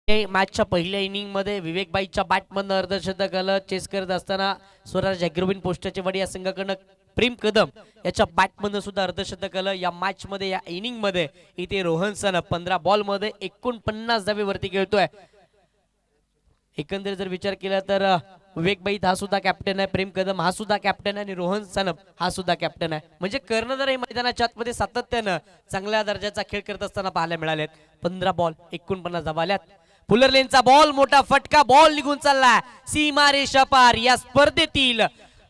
Speaker 2: मॅचच्या पहिल्या इनिंग मध्ये विवेक बाईच्या बॅटमधनं अर्धशतक आलं. चेस करत असताना स्वराज अॅग्रोविन पोस्टचे वडी या संघाकडनं प्रेम कदम याच्या बॅटमधनं सुद्धा अर्धशतक आलं. या मॅच मध्ये या इनिंग मध्ये इथे रोहन सन 15 बॉल मध्ये 49 धावे वरती खेळतोय. एकंदरीत जर विचार केला तर विवेक बाईत हा सुद्धा कॅप्टन आहे, प्रेम कदम हा सुद्धा कॅप्टन आहे आणि रोहन सनप हा सुद्धा कॅप्टन आहे. म्हणजे कर्णधार हे मैदानाच्या आतमध्ये सातत्यानं चांगल्या दर्जाचा खेळ करत असताना पाहायला मिळालेत. 15 बॉल 49 धावा आल्यात. पुलर लेनचा बॉल, मोठा फटका, बॉल निघून चालला सीमा रेषा पार. या स्पर्धेतील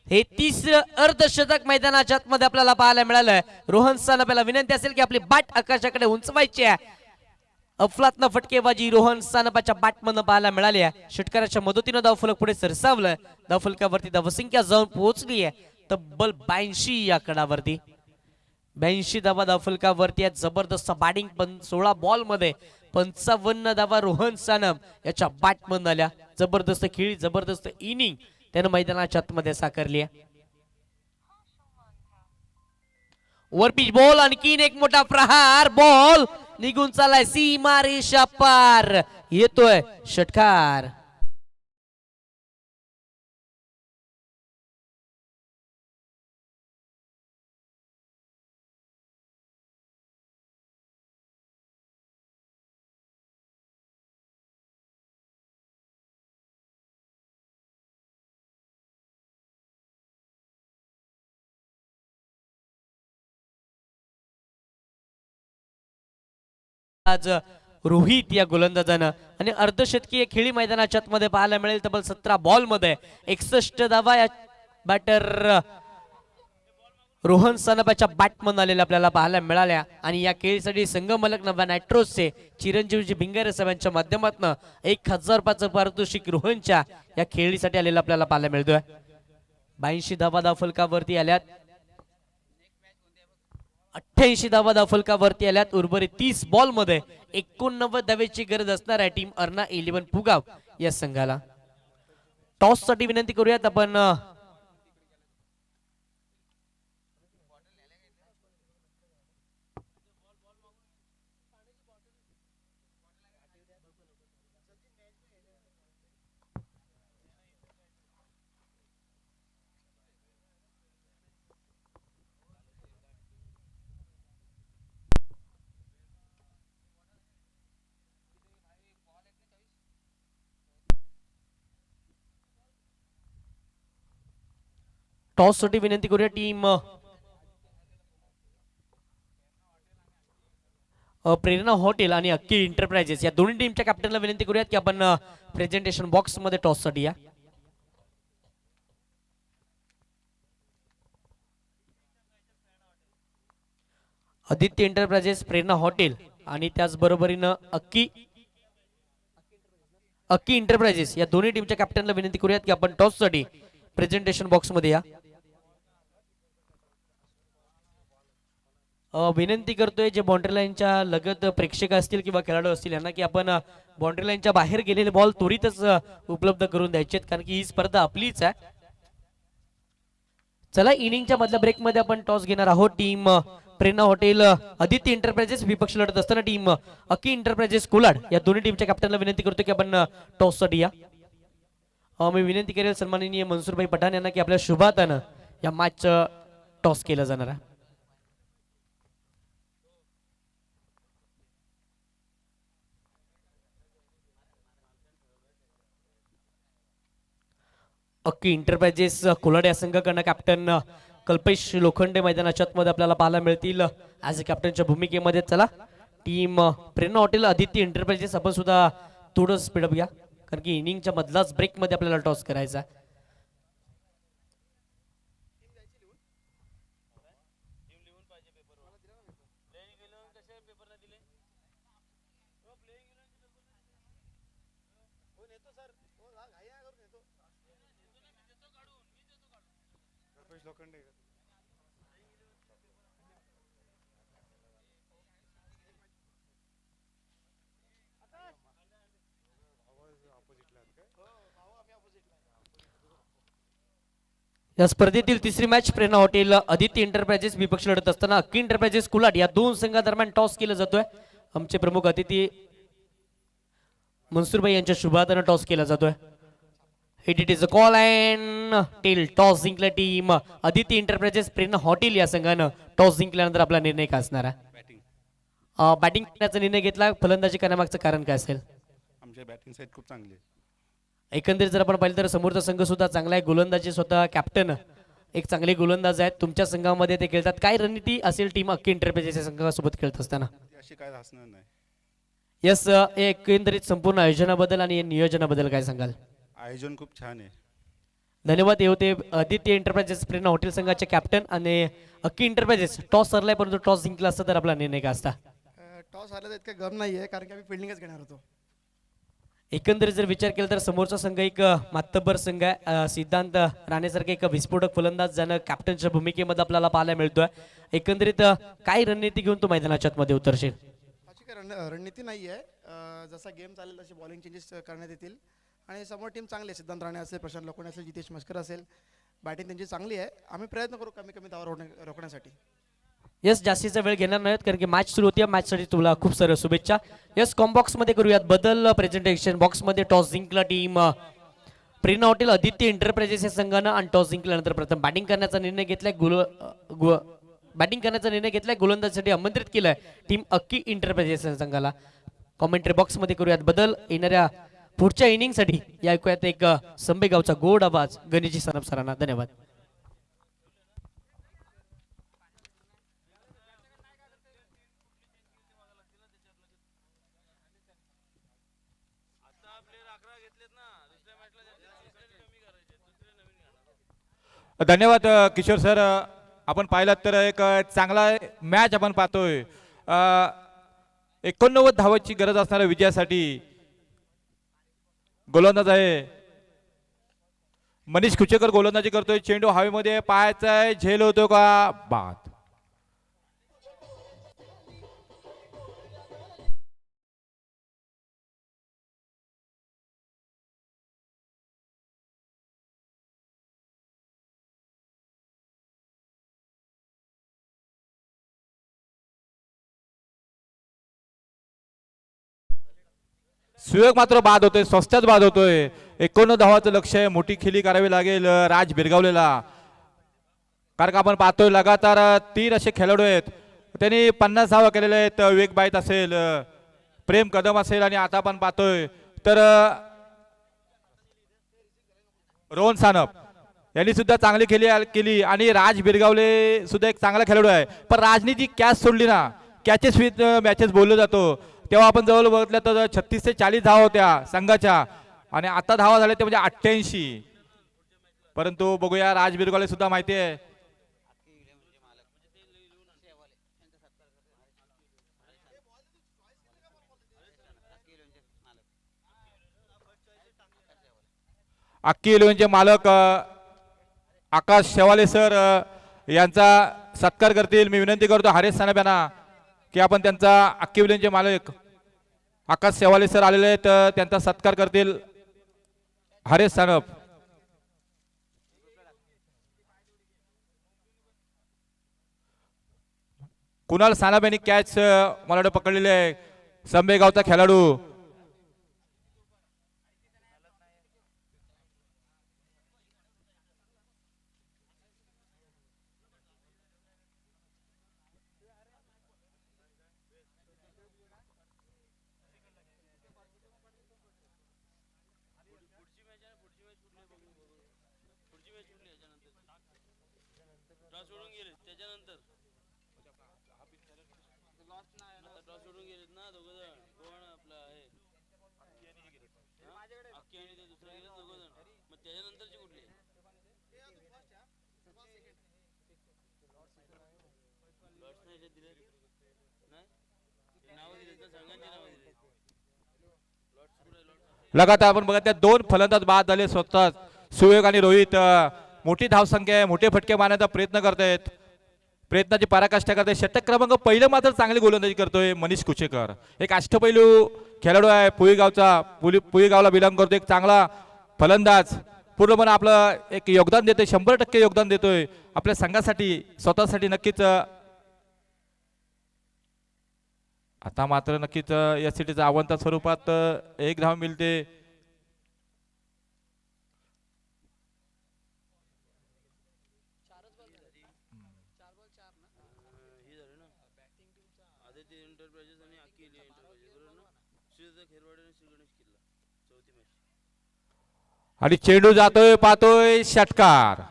Speaker 2: हे तिसरं अर्धशतक मैदानाच्या आतमध्ये आपल्याला पाहायला मिळालंय. रोहन सनप याला विनंती असेल की आपली बॅट आकाशाकडे उंचवायची आहे. अफलातनं फटकेबाजी रोहन सानपाच्या बॅटमधनं पाहायला मिळाली आहे. षटकाराच्या मदतीनं धावफलक पुढे सरसावलं. धावफलकावरती धावसंख्या जाऊन पोहोचली आहे तब्बल 82 या कडावरती. 82 धावा धावफलकावरती आहे. जबरदस्त बॅटिंग, पण 16 बॉल मध्ये 55 धावा रोहन सानप याच्या बॅटमधून आल्या. जबरदस्त खेळी, जबरदस्त इनिंग त्यानं मैदानाच्या आतमध्ये साकारली आहे. वरपिच बॉल, आणखीन एक मोठा प्रहार, बॉल निघून चालाय सीमा रेषा पार. येतोय षटकार. आज रोहित या गोलंदाजानं आणि अर्धशतकीय खेळी मैदानाच्या आतमध्ये पाहायला मिळेल. तब्बल 17 बॉल मध्ये 61 धावा या बॅटर रोहन सनपाच्या बॅटमन आलेल्या आपल्याला पाहायला मिळाल्या. आणि या खेळीसाठी संघ मालक नवा नायट्रोसचे चिरंजीवजी भिंगारे साहेबांच्या माध्यमातून 1000 रुपयाचं पारितोषिक रोहनच्या या खेळीसाठी आलेलं आपल्याला पाहायला मिळतोय. 82 धावा धावफलकावरती आल्यात. 88 धावा धावफलकावरती आल्यात. उर्वरित 30 बॉल मध्ये 89 धावेची गरज असणार आहे टीम अर्ना 11 पुगाव या संघाला. टॉस साठी विनंती करूयात आपण. टॉस साठी विनंती करूया टीम प्रेरणा हॉटेल आणि अक्की एंटरप्राइजेस या दोन्ही टीमच्या कॅप्टनला विनंती करूयात की आपण प्रेझेंटेशन बॉक्स मध्ये टॉस साठी या. आदित्य एंटरप्राइजेस, प्रेरणा हॉटेल आणि त्याचबरोबरीनं अक्की एंटरप्राइजेस या दोन्ही टीमच्या कॅप्टनला विनंती करूयात की आपण टॉस साठी प्रेझेंटेशन बॉक्स मध्ये या. विनंती करतोय जे बाउंड्री लाईनच्या लगत प्रेक्षक असतील किंवा खेळाडू असतील यांना की आपण बाउंड्री लाईनच्या बाहेर गेलेले बॉल त्वरितच उपलब्ध करून द्यायचे, कारण की ही स्पर्धा आपलीच आहे. चला, इनिंगच्या मधल्या ब्रेक मध्ये आपण टॉस घेणार आहोत. टीम प्रेरणा हॉटेल आदित्य एंटरप्राइजेस विपक्ष लढत असताना टीम अक्की एंटरप्राइजेस कोलाड या दोन्ही टीमच्या कॅप्टनला विनंती करतो की आपण टॉस साठी या. मी विनंती करेल सन्माननीय मनसूरभाई पठाण यांना की आपल्या शुभातानं या मॅच टॉस केला जाणार आहे. अक्की एंटरप्राइजेस कोलाड या संघाकडनं कॅप्टन कल्पेश लोखंडे मैदानाच्या आतमध्ये आपल्याला पाहायला मिळतील ऍज अ कॅप्टनच्या भूमिकेमध्ये. चला, टीम प्रेरणा हॉटेल आदित्य एंटरप्राइजेस आपण सुद्धा थोडं स्पीडअप घ्या, कारण की इनिंगच्या मधलाच ब्रेक मध्ये आपल्याला टॉस करायचा. या स्पर्धेतील तिसरी मॅच प्रेरणा हॉटेल आदित्य एंटरप्राइजेस विपक्ष लढत असताना अक्की एंटरप्राइजेस कुलाड या दोन संघादरम्यान टॉस केला जातोय. आमचे प्रमुख अतिथी मनसूरभाई यांच्या शुभार्थानं टॉस केला जातोय. It is a call and tail. Toss जिंकला team Aditya enterprises. Prerna hotel या संघानं टॉस जिंकल्यानंतर आपला निर्णय काय असणार आहे? बॅटिंग करण्याचा निर्णय घेतला. फलंदाजी करण्यामागचं कारण काय असेल?
Speaker 4: आमच्या बॅटिंग साईड खूप चांगली आहे.
Speaker 2: एकंदरीत जर आपण पाहिलं तर समोरचा संघ सुद्धा चांगला आहे. गोलंदाजी स्वतः कॅप्टन एक चांगले गोलंदाज आहेत. तुमच्या संघामध्ये ते खेळतात. काय रणनीती असेल टीम अख्खी एंटरप्राइजेसच्या संघासोबत खेळत असताना?
Speaker 4: ती अशी काय असणार नाही.
Speaker 2: यस, एकंदरीत संपूर्ण आयोजनाबद्दल आणि नियोजनाबद्दल काय सांगाल?
Speaker 4: आयोजन खूप छान आहे.
Speaker 2: धन्यवाद. हे होते आदित्य एंटरप्राइजेस प्रेरणा हॉटेल संघाचे कॅप्टन. आणि अख्खी एंटरप्राइजेस टॉस सरलाय, परंतु टॉस जिंकला असता तर आपला निर्णय काय असता?
Speaker 5: टॉस आला तर इतकं गम नाही आहे, कारण की आम्ही फिल्डिंगच घेणार होतो.
Speaker 2: एकंदरीत जर विचार केला तर समोरचा संघ एक मातब्बर संघ आहे. सिद्धांत राणेसारखे एक विस्फोटक फलंदाज ज्यानं कॅप्टनच्या भूमिकेमध्ये आपल्याला पाहायला मिळतोय. एकंदरीत काय रणनीती घेऊन तो मैदानाच्या मध्ये उतरशील?
Speaker 5: अशी काही रणनीती नाही आहे. जसा गेम चालेल तसे बॉलिंग चेंजेस करण्यात येतील. आणि समोर टीम चांगली आहे. सिद्धांत राणे असेल, प्रशांत लोखंडे असेल, जितेश मस्कर असेल. बॅटिंग त्यांची चांगली आहे. आम्ही प्रयत्न करू कमी कमी धावा रोखण्यासाठी.
Speaker 2: यस, जास्तीचा वेळ घेणार नाहीत कारण की मॅच सुरू होती. मॅचसाठी तुला खूप साऱ्या शुभेच्छा. यस, कॉम्बॉक्स मध्ये करूयात बदल. प्रेझेंटेशन बॉक्स मध्ये टॉस जिंकला टीम प्रेरणा हॉटेल आदित्य एंटरप्राइजेस या संघानं. आणि टॉस जिंकल्यानंतर प्रथम बॅटिंग करण्याचा निर्णय घेतलाय. गोलंदाजीसाठी आमंत्रित केलंय टीम अख्खी एंटरप्राइजेस या संघाला. कॉमेंट्री बॉक्स मध्ये करूयात बदल. येणाऱ्या पुढच्या इनिंगसाठी या ऐकूयात एक संबेगावचा गोड आवाज गणेशजी सनप सरांना. धन्यवाद.
Speaker 1: धन्यवाद किशोर सर. आपण पाहिलात तर एक चांगला मॅच आपण पाहतोय. 89 धावांची गरज असणाऱ्या विजयासाठी गोलंदाज आहे मनीष कुचेकर. गोलंदाजी करतोय. चेंडू हवेमध्ये पायाचा आहे. झेल होतो का? बाद. सुयोग मात्र बाद होतोय. स्वस्तात बाद होतोय. 89 धावाचं लक्ष आहे. मोठी खेळी करावी लागेल राज बिरगावलेला. कारण का आपण पाहतोय लगातार 3 असे खेळाडू आहेत. त्यांनी 50 धावा केलेल्या आहेत. वेग बाईत असेल, प्रेम कदम असेल, आणि आता आपण पाहतोय तर रोहन सानप यांनी सुद्धा चांगली केली. आणि राज बिरगावले सुद्धा एक चांगला खेळाडू आहे. पण राजनी जी कॅच सोडली ना, कॅचेस विथ मॅचेस बोललं जातो, तेव्हा आपण जवळ बघितलं तर 36 ते 40 धावा होत्या संघाच्या. आणि आता धावा झाल्या ते म्हणजे 88. परंतु बघूया, राज बिरगावले सुद्धा माहिती आहे अख्खी इलेव्हनचे मालक आकाश शेवाले सर यांचा सत्कार करतील. मी विनंती करतो हरेश सानप यांना की आपण त्यांचा अख्खी इलेव्हनचे मालक आकाश शेवाले सर आलेले आहेत, त्यांचा सत्कार करतील हरेश सानप. कुणाल सानप यांनी कॅच मला वाटतं पकडलेले आहे. संबेगावचा खेळाडू. लगातार आपण बघत 2 फलंदाज बाद झाले. स्वतः सुयोग आणि रोहित मोठी धावसंख्या आहे, मोठे फटके मारण्याचा प्रयत्न करतायत, प्रयत्नाची पराकाष्ठा करतायत. षटक क्रमांक पहिलं मात्र चांगली गोलंदाजी करतोय मनीष कुचेकर. एक अष्टपैलू खेळाडू आहे. पुईगावला बिलॉंग करतो. एक चांगला फलंदाज. पूर्णपणे आपलं एक योगदान देतोय. 100% योगदान देतोय आपल्या संघासाठी, स्वतःसाठी. नक्कीच आता मात्र नक्कीच या सिटीच्या अवंता स्वरूपात एक धाव मिळते. आणि चेंडू जातोय पाहतोय षटकार.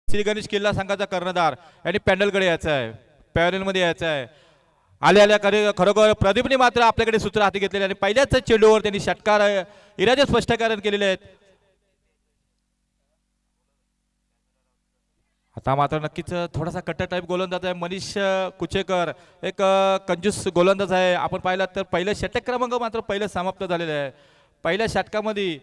Speaker 1: श्री गणेश किल्ला संघाचा कर्णधार आणि पॅनलकडे यायचा आहे, पॅनल मध्ये यायचा आहे. आल्या खरोखर प्रदीपने मात्र आपल्याकडे सूत्र हाती घेतलेले आणि पहिल्याच चेंडूवर त्यांनी षटकार इराजे स्पष्टीकरण केलेले आहेत. आता मात्र नक्कीच थोडासा कट्टर टाईप गोलंदाज आहे मनीष कुचेकर, एक कंजूस गोलंदाज आहे. आपण पाहिलं तर पहिलं षटक क्रमांक मात्र पहिलं समाप्त झालेलं आहे. पहिल्या षटकामध्ये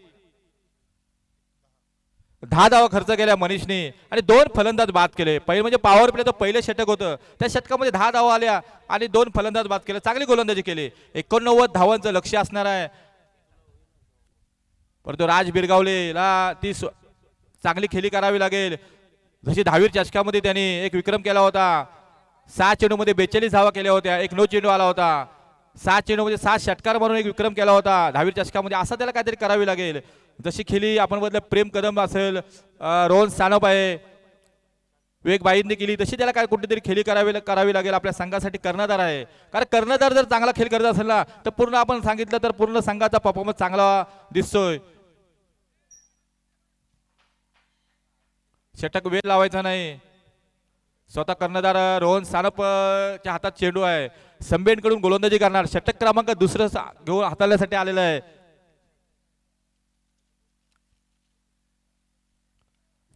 Speaker 1: 10 धावा खर्च केल्या मनीषने आणि 2 फलंदाज बाद केले. पहिले म्हणजे पॉवर प्ले तर पहिलं षटक होतं, त्या षटकामध्ये 10 धावा आल्या आणि 2 फलंदाज बाद केले. चांगली गोलंदाजी केली. 89 धावांचं लक्ष्य असणार आहे, परंतु राज बिरगावलेला ती चांगली खेळी करावी लागेल. जशी 10वीच्या चषकामध्ये त्यांनी एक विक्रम केला होता, 6 चेंडूमध्ये 42 धावा केल्या होत्या, एक नो चेंडू आला होता. 6 चेंडूमध्ये 7 षटकार म्हणून एक विक्रम केला होता 10वीच्या चषकामध्ये. असं त्याला काहीतरी करावी लागेल. जशी खेळी आपण बदल प्रेम कदम असेल, रोहन सानप आहे, विवेक बाईंनी केली, तशी त्याला काय कुठेतरी खेळी करावी लागेल. आपल्या संघासाठी कर्णधार आहे, कारण कर्णधार जर चांगला खेळ करत असेल ना तर पूर्ण आपण सांगितलं तर पूर्ण संघाचा परफॉर्मन्स चांगला दिसतोय. षटक वेळ लावायचा नाही. स्वतः कर्णधार रोहन सानपच्या हातात चेंडू आहे, संबेनकडून गोलंदाजी करणार. षटक क्रमांक दुसरं घेऊन हाताळण्यासाठी आलेला आहे.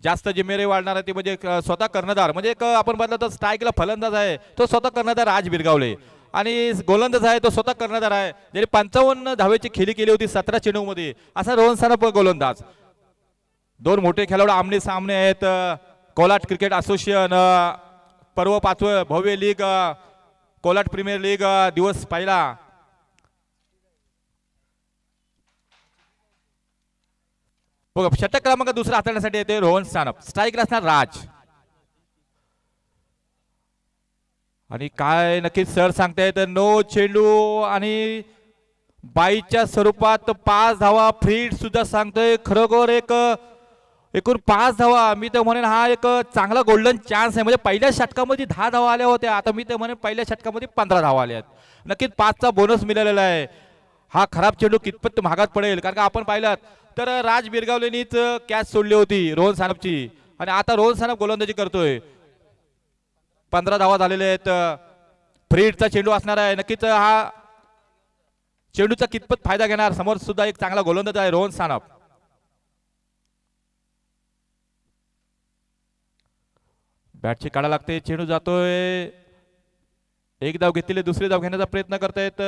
Speaker 1: जास्त जिम्मेदारी वाढणार आहे ती म्हणजे स्वतः कर्णधार, म्हणजे एक आपण बघितलं तर स्ट्राईकला फलंदाज आहे तो स्वतः कर्णधार राज बिरगावले आणि गोलंदाज आहे तो स्वतः कर्णधार आहे, ज्याने 55 धावेची खेळी केली होती 17 चेंडूमध्ये. असा रोहन सानप गोलंदाज. 2 मोठे खेळाडू आमने सामने आहेत. कोलाट क्रिकेट असोसिएशन पर्व 5वे भव्य लीग, कोलाट प्रीमियर लीग दिवस पहिला. बघा षटक क्रमांक दुसरा हाताळण्यासाठी येते रोहन सानप. स्ट्राईक असणार राज. आणि काय नक्कीच सर सांगतायत नो चेंडू आणि बाईच्या स्वरूपात 5 धावा. फ्रीड सुद्धा सांगतोय खरोखर एकूण 5 धावा. मी तर म्हणेन हा एक चांगला गोल्डन चान्स आहे. म्हणजे पहिल्या षटकामध्ये 10 धावा आल्या होत्या, आता मी तर म्हणेन पहिल्या षटकामध्ये 15 धावा आल्या आहेत. नक्कीच 5चा बोनस मिळालेला आहे. हा खराब चेंडू कितपत महागात पडेल, कारण का आपण पाहिलं तर राज बिरगावलेनीच कॅच सोडली होती रोहन सानपची आणि आता रोहन सानप गोलंदाजी करतोय. 15 धावा झालेल्या आहेत. फ्रीडचा चेंडू असणार आहे. नक्कीच हा चेंडूचा कितपत फायदा घेणार. समोर सुद्धा एक चांगला गोलंदाज आहे रोहन सानप. बॅटची काढा लागते, चेंडू जातोय. एक धाव घेतलेली, दुसरी धाव घेण्याचा प्रयत्न करतायत.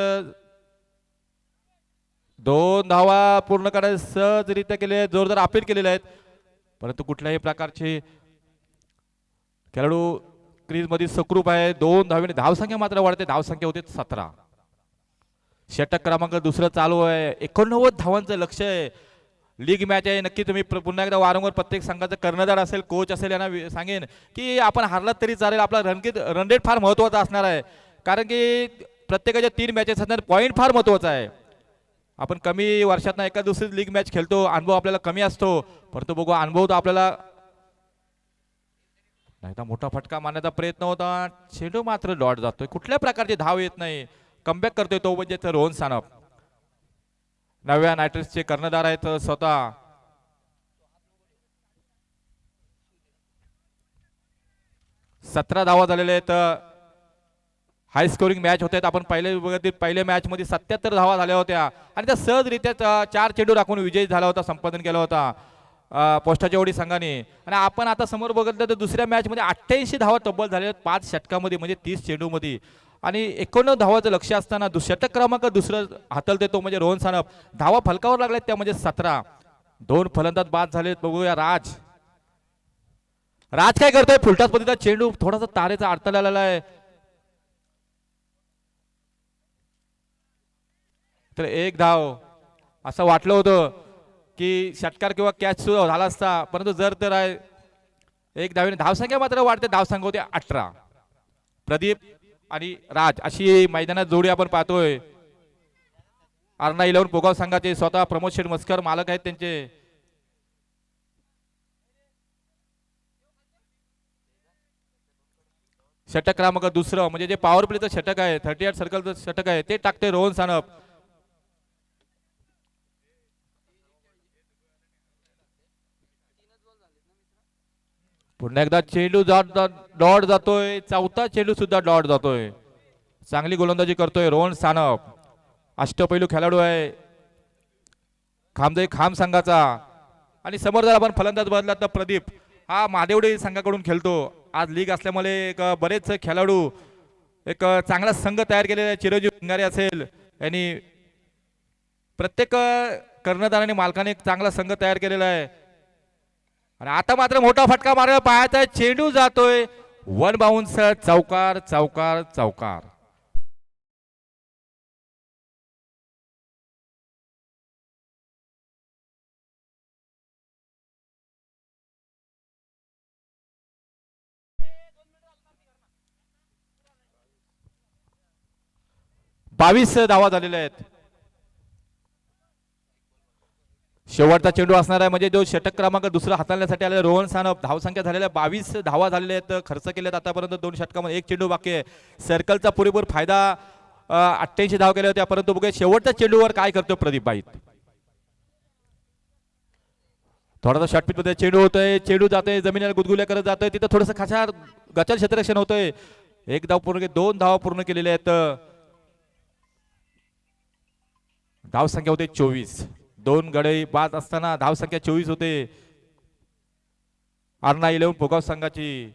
Speaker 1: 2 धावा पूर्ण करायला सहजरित्या केले, जोरदार अपील केलेले आहेत, परंतु कुठल्याही प्रकारचे खेळाडू क्रीज मध्ये सुखरूप आहे. 2 धावेने धावसंख्या मात्र वाढते. धावसंख्या होते 17. षटक क्रमांक दुसरं चालू आहे. 89 धावांचं लक्ष आहे. लीग मॅच आहे. नक्की तुम्ही पुन्हा एकदा वारंवार प्रत्येक संघाचा कर्णधार असेल, कोच असेल यांना सांगेन की आपण हारलात तरी चालेल. आपला रन रेट फार महत्वाचा असणार आहे, कारण की प्रत्येकाच्या 3 मॅचेस असणार. पॉईंट फार महत्वाचा आहे. आपण कमी वर्षातनं एका दुसरी लीग मॅच खेळतो, अनुभव आपल्याला कमी असतो, परंतु बघू अनुभव तर आपल्याला नाही तर मोठा फटका मारण्याचा प्रयत्न होता. चेंडू मात्र डॉट जातोय. कुठल्या प्रकारची धाव येत नाही. कमबॅक करतोय तो म्हणजे रोहन सानप. नव्या नायट्रेसचे कर्णधार आहेत स्वतः. सतरा धावा झालेले आहेत. हाय स्कोरिंग मॅच होत आहेत. आपण पहिल्या मॅच मध्ये 77 धावा झाल्या होत्या आणि त्या सहजरित्या 4 चेंडू राखून विजयी झाला होता, संपादन केला होता पोस्टाच्या ओडी संघाने. आणि आपण आता समोर बघितलं तर दुसऱ्या मॅच मध्ये 88 धावा तब्बल झाल्या 5 षटकामध्ये, म्हणजे 30 चेंडू मध्ये. आणि 89 धावाचं लक्ष असताना षटक क्रमांक दुसरं हाताळते तो म्हणजे रोहन सानप. धावा फलकावर लागल्यात त्या म्हणजे 17. 2 फलंदाज बाद झालेत. बघूया राज राज काय करतोय फुलटाच पद्धतीचा चेंडू थोडासा तारेचा अडथळा आहे. तर एक धाव असं वाटलं होतं की षटकार किंवा कॅच सुरू झाला असता, परंतु जर तर आहे एक धावेने धावसंख्या मात्र वाढते. धावसंख्या होते 18. प्रदीप आणि राज अशी मैदानात जोडी आपण पाहतोय. अर्णा 11 पोगाव संघाचे स्वतः प्रमोद शेठ मस्कर मालक आहेत त्यांचे. षटक क्रमांक दुसरं म्हणजे जे पॉवर प्लेचं षटक आहे 38 सर्कलचं षटक आहे ते टाकते रोहन सानप. पुन्हा एकदा चेंडू डॉट जातोय. चौथा चेंडू सुद्धा डॉट जातोय. चांगली गोलंदाजी करतोय रोहन सानप. अष्टपैलू खेळाडू आहे खामदे खाम संघाचा. आणि समोर जर आपण फलंदाज बदलला तर प्रदीप हा महादेवडे संघाकडून खेळतो. आज लीग असल्यामुळे एक बरेच खेळाडू एक चांगला संघ तयार केलेला आहे. चिरंजीव भिंगारे असेल यांनी प्रत्येक कर्णधार आणि मालकाने एक चांगला संघ तयार केलेला आहे. आणि आता मात्र मोठा फटका मारायला पाहायचा चेंडू जातोय वन बाउन्स. चौकार चौकार चौकार. बावीस धावा झालेल्या आहेत. शेवटचा चेंडू असणार आहे म्हणजे जो षटक क्रमांक दुसरा हाताळण्यासाठी आलेला रोहन सानप. धावसंख्या झालेल्या 22 धावा झालेल्या आहेत. खर्च केलेत आतापर्यंत 2 षटकामध्ये. एक चेंडू बाकी आहे. सर्कलचा पुरेपूर फायदा 88 धाव केल्या होत्या परंतु बघूया शेवटच्या चेंडूवर काय करतो प्रदीप बाईत. थोडासा शॉर्टपिच मध्ये चेंडू होतोय. चेंडू जातोय जमिनीला गुदगुल्या करत जातोय. तिथं थोडंसं खासार गचल क्षेत्ररक्षण होतंय. एक धाव पूर्ण 2 धावा पूर्ण केलेल्या आहेत. धावसंख्या होते 24. 2 गडे बाद असताना धावसंख्या 24 होते अर्णा 11 पोगाव संघाची.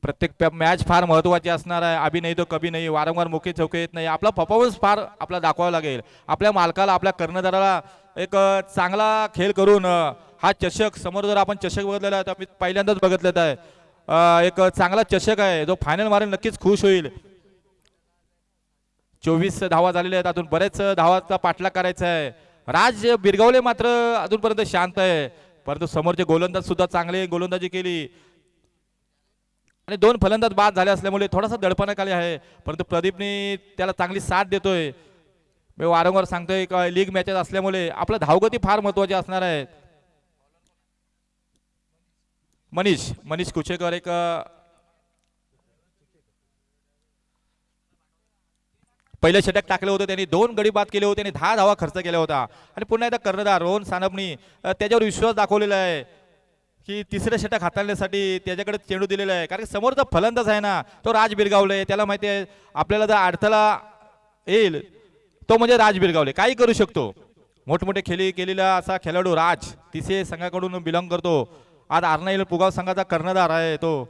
Speaker 1: प्रत्येक मॅच फार महत्वाची असणार आहे. अभि नाही तो कभी नाही. वारंवार मोके चौके येत नाही. आपला परफॉर्मन्स फार आपला दाखवावा लागेल. आपल्या मालकाला आपल्या कर्णधाराला एक चांगला खेळ करून हा चषक समोर जर आपण चषक बघितलेला आहे तर मी पहिल्यांदाच बघितलेला आहे. एक चांगला चषक आहे जो फायनल मारेल नक्कीच खुश होईल. 24 धावा झालेल्या आहेत. अजून बरेच धावाचा पाठलाग करायचा आहे. राज बिरगावले मात्र अजूनपर्यंत शांत आहे परंतु समोरचे गोलंदाज सुद्धा चांगले गोलंदाजी केली आणि 2 फलंदाज बाद झाले असल्यामुळे थोडासा दडपणाखाली आहे परंतु प्रदीपने त्याला चांगली साथ देतोय. मी वारंवार सांगतोय का लीग मॅचेस असल्यामुळे आपलं धावगती फार महत्वाची असणार आहे. मनीष कुचेकर एक पहिले षटक टाकले होते त्यांनी 2 गडी बाद केले होते आणि 10 धावा खर्च केला होता. आणि पुन्हा एकदा कर्णधार रोहन सानपनी त्याच्यावर विश्वास दाखवलेला आहे की तिसरे षटक हाताळण्यासाठी त्याच्याकडे चेंडू दिलेला आहे. कारण समोरचा फलंदाज आहे ना तो राज बिरगावले. त्याला माहिती आहे आपल्याला जर अडथळा येईल तो म्हणजे राज बिरगावले काही करू शकतो. मोठमोठे खेळी केलेला असा खेळाडू राज तिसे संघाकडून बिलॉंग करतो. आज अर्णा पुगाव संघाचा कर्णधार आहे तो.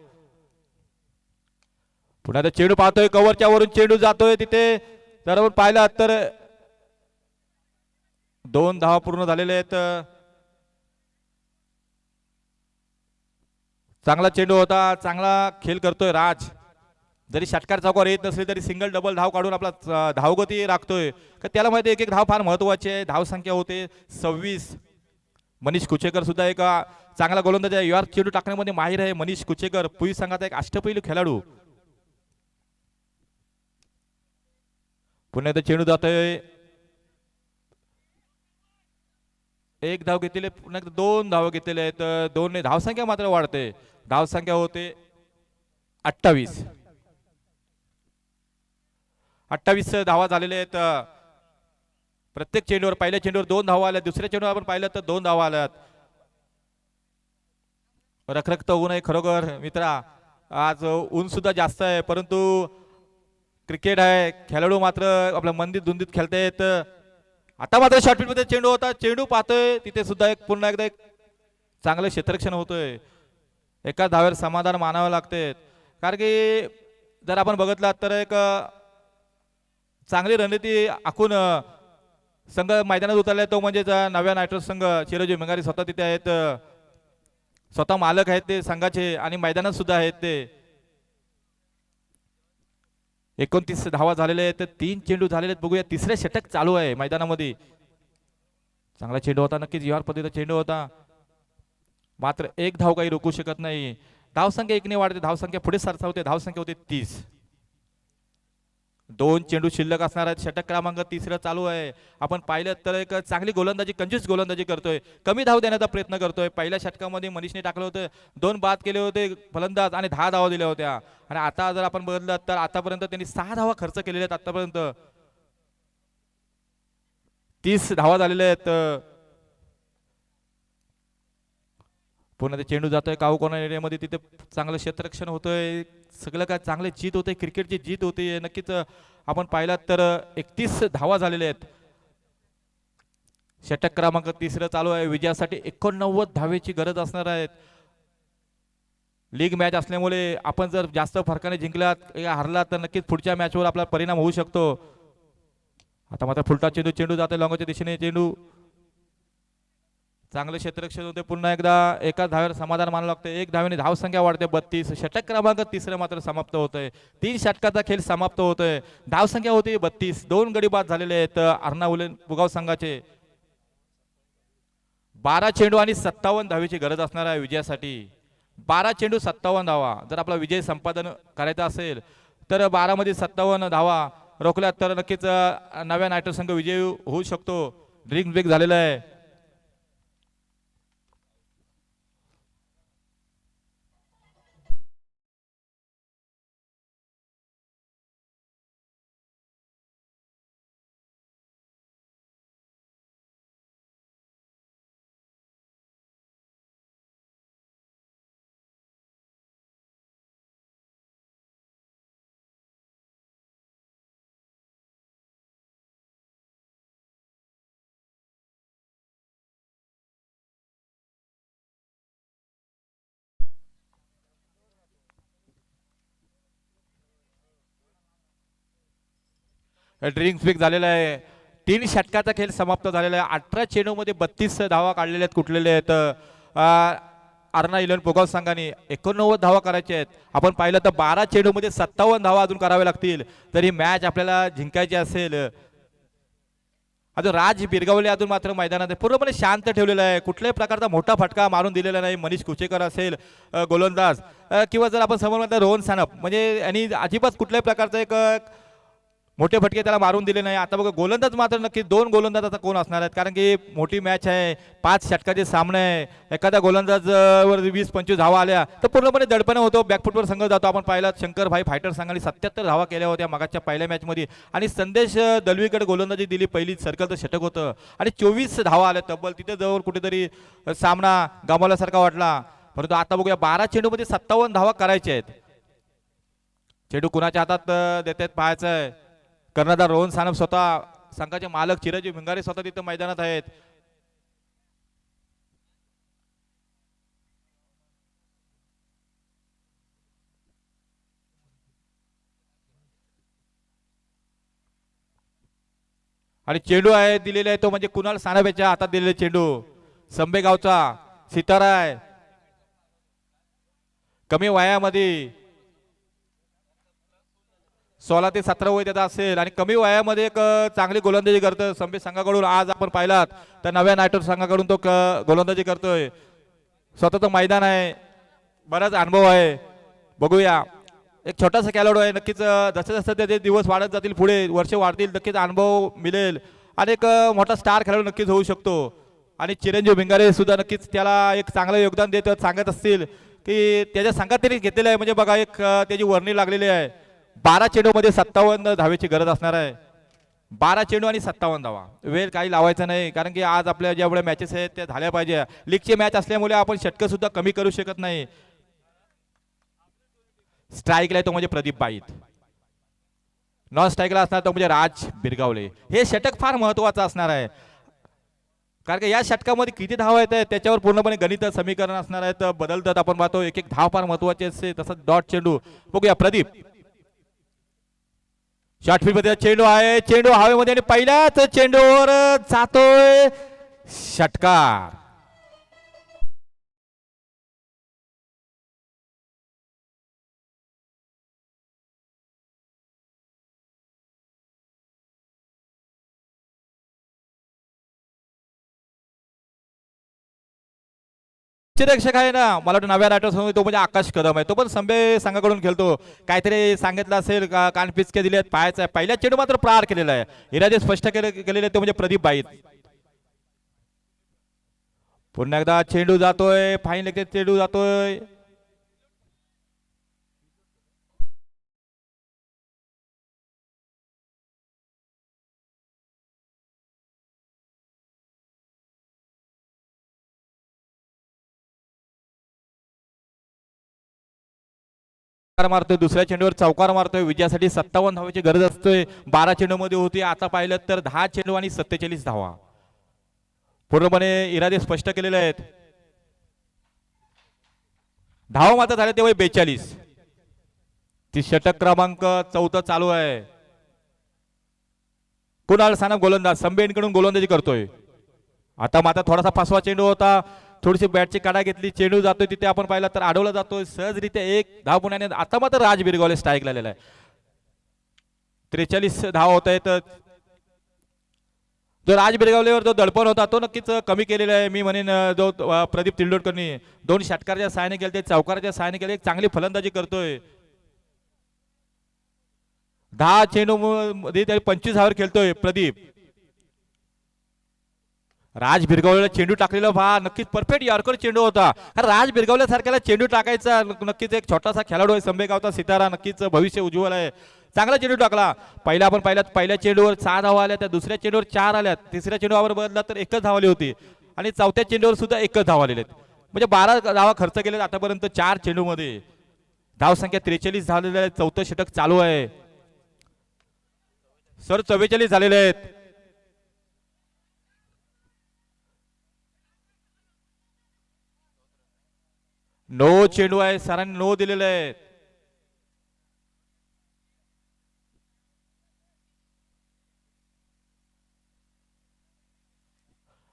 Speaker 1: पुन्हा तो चेंडू पाहतोय कव्हरच्या वरून चेंडू जातोय तिथे जर आपण पाहिलं तर 2 धावा पूर्ण झालेले आहेत. चांगला चेंडू होता. चांगला खेळ करतोय राज. जरी षटकार चौकार येत नसले तरी सिंगल डबल धाव काढून आपला धावगती राखतोय. त्याला माहिती एक धाव फार महत्वाची आहे. धावसंख्या होते 26. मनीष कुचेकर सुद्धा एक चांगला गोलंदाज आहे. यार चेंडू टाकण्यामध्ये माहिर आहे मनीष कुचेकर. पुई संघाचा एक अष्टपैलू खेळाडू. पुन्हा एकदा चेंडू जातोय. 1 धाव घेतलेले पुन्हा 2 धाव घेतलेले आहेत. 2 ने धावसंख्या मात्र वाढते. धावसंख्या होते 28. 28 धावा झालेल्या आहेत. प्रत्येक चेंडूवर पहिल्या चेंडूवर 2 धावा आल्या. दुसऱ्या चेंडूवर आपण पाहिलं तर 2 धावा आल्यात. रखरखत ऊन आहे खरोखर मित्रा. आज ऊन सुद्धा जास्त आहे परंतु क्रिकेट आहे. खेळाडू मात्र आपल्या मंदिर धुंदीत खेळतायत. आता मात्र शॉर्टपिच मध्ये चेंडू होता. चेंडू पाहतोय तिथे सुद्धा एक पुन्हा एकदा एक चांगलं क्षेत्ररक्षण होतोय. एका धावेवर समाधान मानावं लागते कारण की जर आपण बघितलं तर एक चांगली रणनीती आखून संघ मैदानात उतरलाय तो म्हणजे नव्या नायट्रोस संघ चिरंजीव भिंगारे स्वतः तिथे आहेत. स्वतः मालक आहेत ते संघाचे आणि मैदानात सुद्धा आहेत ते. 29 धावा झालेल्या आहेत, 3 चेंडू झालेले आहेत. बघूया तिसरे षटक चालू आहे मैदानामध्ये. चांगला चेंडू होता, नक्कीच यार पद्धतीचा चेंडू होता, मात्र एक धाव काही रोखू शकत नाही. धावसंख्या 1 ने वाढते, धावसंख्या पुढे सरसावते, धावसंख्या होते 30. 2 चेंडू शिल्लक असणार आहेत. षटक क्रमांक तिसरं चालू आहे. आपण पाहिलं तर एक चांगली गोलंदाजी, कंजूस गोलंदाजी करतोय, कमी धाव देण्याचा प्रयत्न करतोय. पहिल्या षटकामध्ये मनीषने टाकलं होतं, 2 बाद केले होते फलंदाज आणि 10 धावा दिल्या होत्या. आणि आता जर आपण बघितलं तर आतापर्यंत त्यांनी 6 धावा खर्च केलेल्या आहेत. आतापर्यंत 30 धावा झालेल्या आहेत. पुन्हा ते चेंडू जातोय काऊ कोणा एरियामध्ये, तिथे चांगलं क्षेत्ररक्षण होतंय, सगळं काय चांगलं जीत होते, क्रिकेटची जीत होते. नक्कीच आपण पाहिलात तर 31 धावा झालेल्या आहेत. षटक क्रमांक तिसरं चालू आहे. विजयासाठी 89 धावेची गरज असणार आहे. लीग मॅच असल्यामुळे आपण जर जास्त फरकाने जिंकलात या हरलात तर नक्कीच पुढच्या मॅचवर आपला परिणाम होऊ शकतो. आता मात्र फुलटा चेंडू, चेंडू जातोय लॉंगच्या दिशेने, चेंडू चांगलं क्षेत्ररक्षण होते. पुन्हा एकदा एका धावेवर समाधान मानावं लागतं. 1 धावेने धावसंख्या वाढते 32. षटक क्रमांक तिसरं मात्र समाप्त होतंय. 3 षटकाचा खेळ समाप्त होतोय. धावसंख्या होती 32. 2 गडी बाद झालेले आहेत अर्नाउले पुगाव संघाचे. 12 चेंडू आणि 57 धावेची गरज असणार आहे विजयासाठी. 12 चेंडू 57 धावा. जर आपला विजय संपादन करायचा असेल तर 12 मध्ये 57 धावा रोखल्यात तर नक्कीच नव्या नायटर संघ विजयी होऊ शकतो. ड्रिंक ब्रेक झालेला आहे. ड्रिंक्स ब्रेक झालेला आहे. 3 षटकाचा खेळ समाप्त झालेला आहे. 18 चेंडू मध्ये 32 धावा काढलेल्या आहेत, कुठलेले आहेत अर्ना इलेव्हन पुगाव संघाने. 89 धावा करायच्या आहेत. आपण पाहिलं तर 12 चेंडू मध्ये 57 धावा अजून कराव्या लागतील तर ही मॅच आपल्याला जिंकायची असेल. अजून राज बिरगावले अजून मात्र मैदानात पूर्णपणे शांत ठेवलेला आहे. कुठल्याही प्रकारचा मोठा फटका मारून दिलेला नाही. मनीष कुचेकर असेल गोलंदाज किंवा जर आपण समोर म्हटलं रोहन सानप, म्हणजे यांनी अजिबात कुठल्याही प्रकारचा एक मोठे फटके त्याला मारून दिले नाही. आता बघा गोलंदाज मात्र नक्की 2 गोलंदाज आता कोण असणार आहेत, कारण की मोठी मॅच आहे, 5 षटकाचे सामने आहे. एखाद्या गोलंदाज वर 20-25 धावा आल्या तर पूर्णपणे दडपण होतो, बॅकफुटवर संघ जातो. आपण पाहिला शंकर भाई फायटर संघाने 77 धावा केल्या होत्या मागाच्या पहिल्या मॅच मध्ये आणि संदेश दलवीकडे गोलंदाजी दिली. पहिली सर्कलचं षटक होतं आणि 24 धावा आल्या तब्बल. तिथे जवळ कुठेतरी सामना गमावल्यासारखा वाटला. परंतु आता बघूया 12 चेंडू मध्ये 57 धावा करायच्या आहेत. चेंडू कुणाच्या हातात देतात पाहायचं आहे. कर्णधार रोहन सानप स्वतः, संघाचे मालक चिरंजीव भिंगारे स्वतः तिथे मैदानात आहेत. आणि चेंडू आहे दिलेला आहे तो म्हणजे कुणाल सानप याच्या हातात दिलेला चेंडू. संबेगावचा सितारा आहे, कमी वयामध्ये 16 ते 17 वय त्याचा असेल आणि कमी वयामध्ये एक चांगली गोलंदाजी करतोय संबे संघाकडून. आज आपण पाहिलात तर नव्या नायटर संघाकडून तो गोलंदाजी करतोय. स्वतःचं मैदान आहे, बराच अनुभव आहे. बघूया, एक छोटासा खेळाडू आहे. नक्कीच जसे जसे त्याचे दिवस वाढत जातील, पुढे वर्ष वाढतील, नक्कीच अनुभव मिळेल आणि एक मोठा स्टार खेळाडू नक्कीच होऊ शकतो. आणि चिरंजीव भिंगारे सुद्धा नक्कीच त्याला एक चांगलं योगदान देत सांगत असतील की त्याच्या संघात त्यांनी घेतलेलं आहे. म्हणजे बघा एक त्याची वर्णी लागलेली आहे. 12 चेंडू मध्ये 57 धावेची गरज असणार आहे. 12 चेंडू आणि 57 धावा. वेळ काही लावायचा नाही, कारण की आज आपल्या जेवढ्या मॅचेस आहेत त्या झाल्या पाहिजे. लीगची मॅच असल्यामुळे आपण षटकं सुद्धा कमी करू शकत नाही. स्ट्राईकला तो म्हणजे प्रदीप बाईत, नॉन स्ट्राईकला असणार तो म्हणजे राज बिरगावले. हे षटक फार महत्वाचं असणार आहे, कारण की या षटकामध्ये किती धावा येत आहेत त्याच्यावर पूर्णपणे गणित समीकरण असणार आहेत, बदलतात. आपण पाहतो एक एक धाव फार महत्वाची असते. तसंच डॉट चेंडू. बघूया प्रदीप शॉर्टफील्ड मध्ये चेंडू आहे, चेंडू हवेमध्ये आणि पहिल्याच चेंडूवर जातोय षटकार. क्षेत्ररक्षक आहे ना, मला वाटतं नव्या रायटर तो म्हणजे आकाश कदम आहे, तो पण संभे संघाकडून खेळतो. काहीतरी सांगितलं असेल का, कान पिचके दिले आहेत पायाचा. पहिल्या चेंडू मात्र प्रहार केलेला आहे. इरादे स्पष्ट केलेले तो म्हणजे प्रदीप बाईत. पुन्हा एकदा चेंडू जातोय, फाईन लेगचे चेंडू जातोय. मारतोय दुसऱ्या चेंडूवर चौकार मारतोय. विजयासाठी 57 धावाची गरज असतोय. 12 चेंडू मध्ये होती, आता पाहिलं तर 10 चेंडू आणि 47 धावा. पूर्णपणे इरादे स्पष्ट केलेले आहेत. धावा मात्र झाले तेव्हा 42. ती षटक क्रमांक 4 चालू आहे. कुणाल सानप गोलंदाज संबेंकडून गोलंदाजी करतोय. आता मात्र थोडासा फसवा चेंडू होता, थोडीशी बॅटची काढा घेतली, चेंडू जातोय तिथे आपण पाहिला तर अडवला जातोय सहजरित्या. 1 धाव पुण्याने. आता मात्र राज बिरगावले स्ट्राईक लावलेला आहे. 43 धाव होत आहेत. जो राज बिरगावलेवर जो दडपण होता तो नक्कीच कमी केलेला आहे. मी म्हणेन जो प्रदीप तिल्डोडकरनी 2 षटकाराच्या सहाय्याने केले, चौकाराच्या सहाय्याने केले, एक चांगली फलंदाजी करतोय. 10 चेंडू मध्ये 25 धावावर खेळतोय प्रदीप. राज बिरगावलेला चेंडू टाकलेला पहा, नक्कीच परफेक्ट यॉर्कर चेंडू होता. राज बिरगावल्या सारख्याला चेंडू टाकायचा नक्कीच एक छोटासा खेळाडू आहे. संभेगावचा सितारा, नक्कीच भविष्य उज्ज्वल आहे. चांगला चेंडू टाकला. पहिल्या चेंडूवर 6 धावा आल्या, त्या दुसऱ्या चेंडूवर 4 आल्या, तिसऱ्या चेंडूवर बदला तर 1च धाव आली होती आणि चौथ्या चेंडूवर सुद्धा 1च धाव आलेले आहेत. म्हणजे 12 धावा खर्च केले आतापर्यंत 4 चेंडू मध्ये. धावसंख्या 43 झालेल्या आहे. 4थं षटक चालू आहे. सर 44 झालेले आहेत. नो चेंडू आहे, सरांनी नो दिलेले आहे.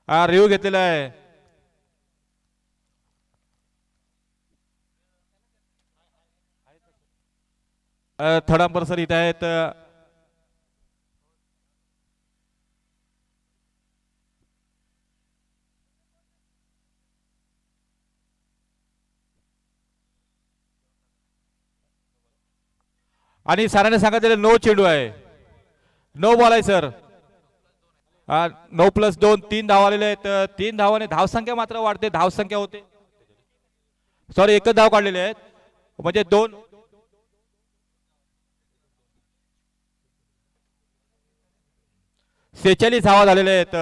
Speaker 1: हा रिव्ह्यू घेतलेला आहे. थर्ड अंपर सर इथे आहेत. आणि सरांनी सांगितलेलं नो चेंडू आहे, नो बॉल आहे सर. 9+2 3 धाव आलेले आहेत. 3 धावाने धावसंख्या मात्र वाढते. धावसंख्या होते सॉरी 1च धाव काढलेले आहेत म्हणजे 2. 46 धावा झालेल्या आहेत.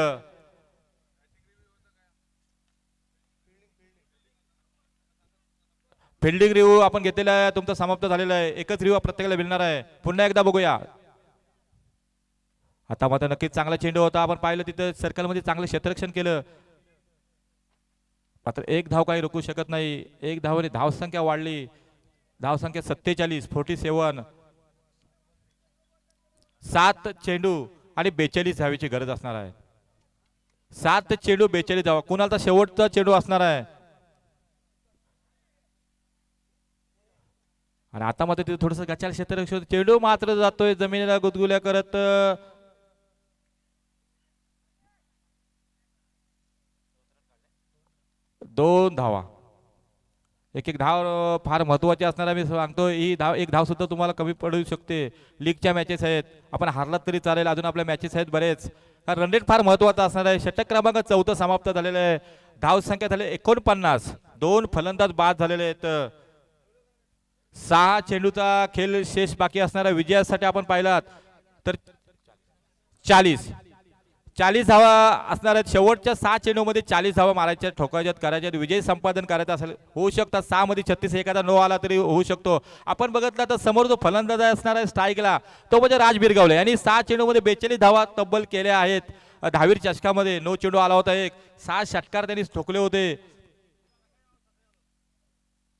Speaker 1: फिल्डिंग रिव्ह्यू आपण घेतलेला आहे, तुमचा समाप्त झालेला आहे. एकच रिव्ह्यू प्रत्येकाला मिळणार आहे. पुन्हा एकदा बघूया. आता मात्र नक्कीच चांगला चेंडू होता. आपण पाहिलं तिथं सर्कलमध्ये चांगलं क्षेत्ररक्षण केलं, मात्र 1 धाव काही रोखू शकत नाही. 1 धावाने धावसंख्या वाढली. धावसंख्या 47. 7 चेंडू आणि 42 धावेची गरज असणार आहे. 7 चेंडू 42 धावा. कुणाला शेवटचा चेंडू असणार आहे. आणि आता मात्र तिथे थोडस गचाल क्षेत्ररक्षण, चेंडू मात्र जातोय जमिनीला गुदगुल्या करत. दोन धावा. एक धाव फार महत्वाची असणार आहे. मी सांगतो ही धाव, 1 धाव सुद्धा तुम्हाला कमी पडू शकते. लीगच्या मॅचेस आहेत, आपण हारलात तरी चालेल, अजून आपल्या मॅचेस आहेत बरेच. रन रेट फार महत्वाचा असणार आहे. षटक क्रमांक 4 समाप्त झालेलं आहे. धाव संख्या झाले 49. 2 फलंदाज बाद झालेले आहेत. 6 चेंडूचा खेळ शेष बाकी असणाऱ्या विजयासाठी आपण पाहिलात तर 40 धावा असणार आहेत. शेवटच्या 6 चेंडूमध्ये 40 धावा मारायच्या, ठोकायच्यात, करायच्यात, विजय संपादन करायचं असेल होऊ शकतात. 6 मध्ये 36, एखादा नो आला तरी होऊ शकतो. आपण बघितलं तर समोर जो फलंदाज असणार आहे स्ट्राईकला तो म्हणजे राज बिरगावले यांनी 6 चेंडूमध्ये 42 धावा तब्बल केल्या आहेत. 10वीर चषकामध्ये नो चेंडू आला होता. 6 षटकार त्यांनी ठोकले होते.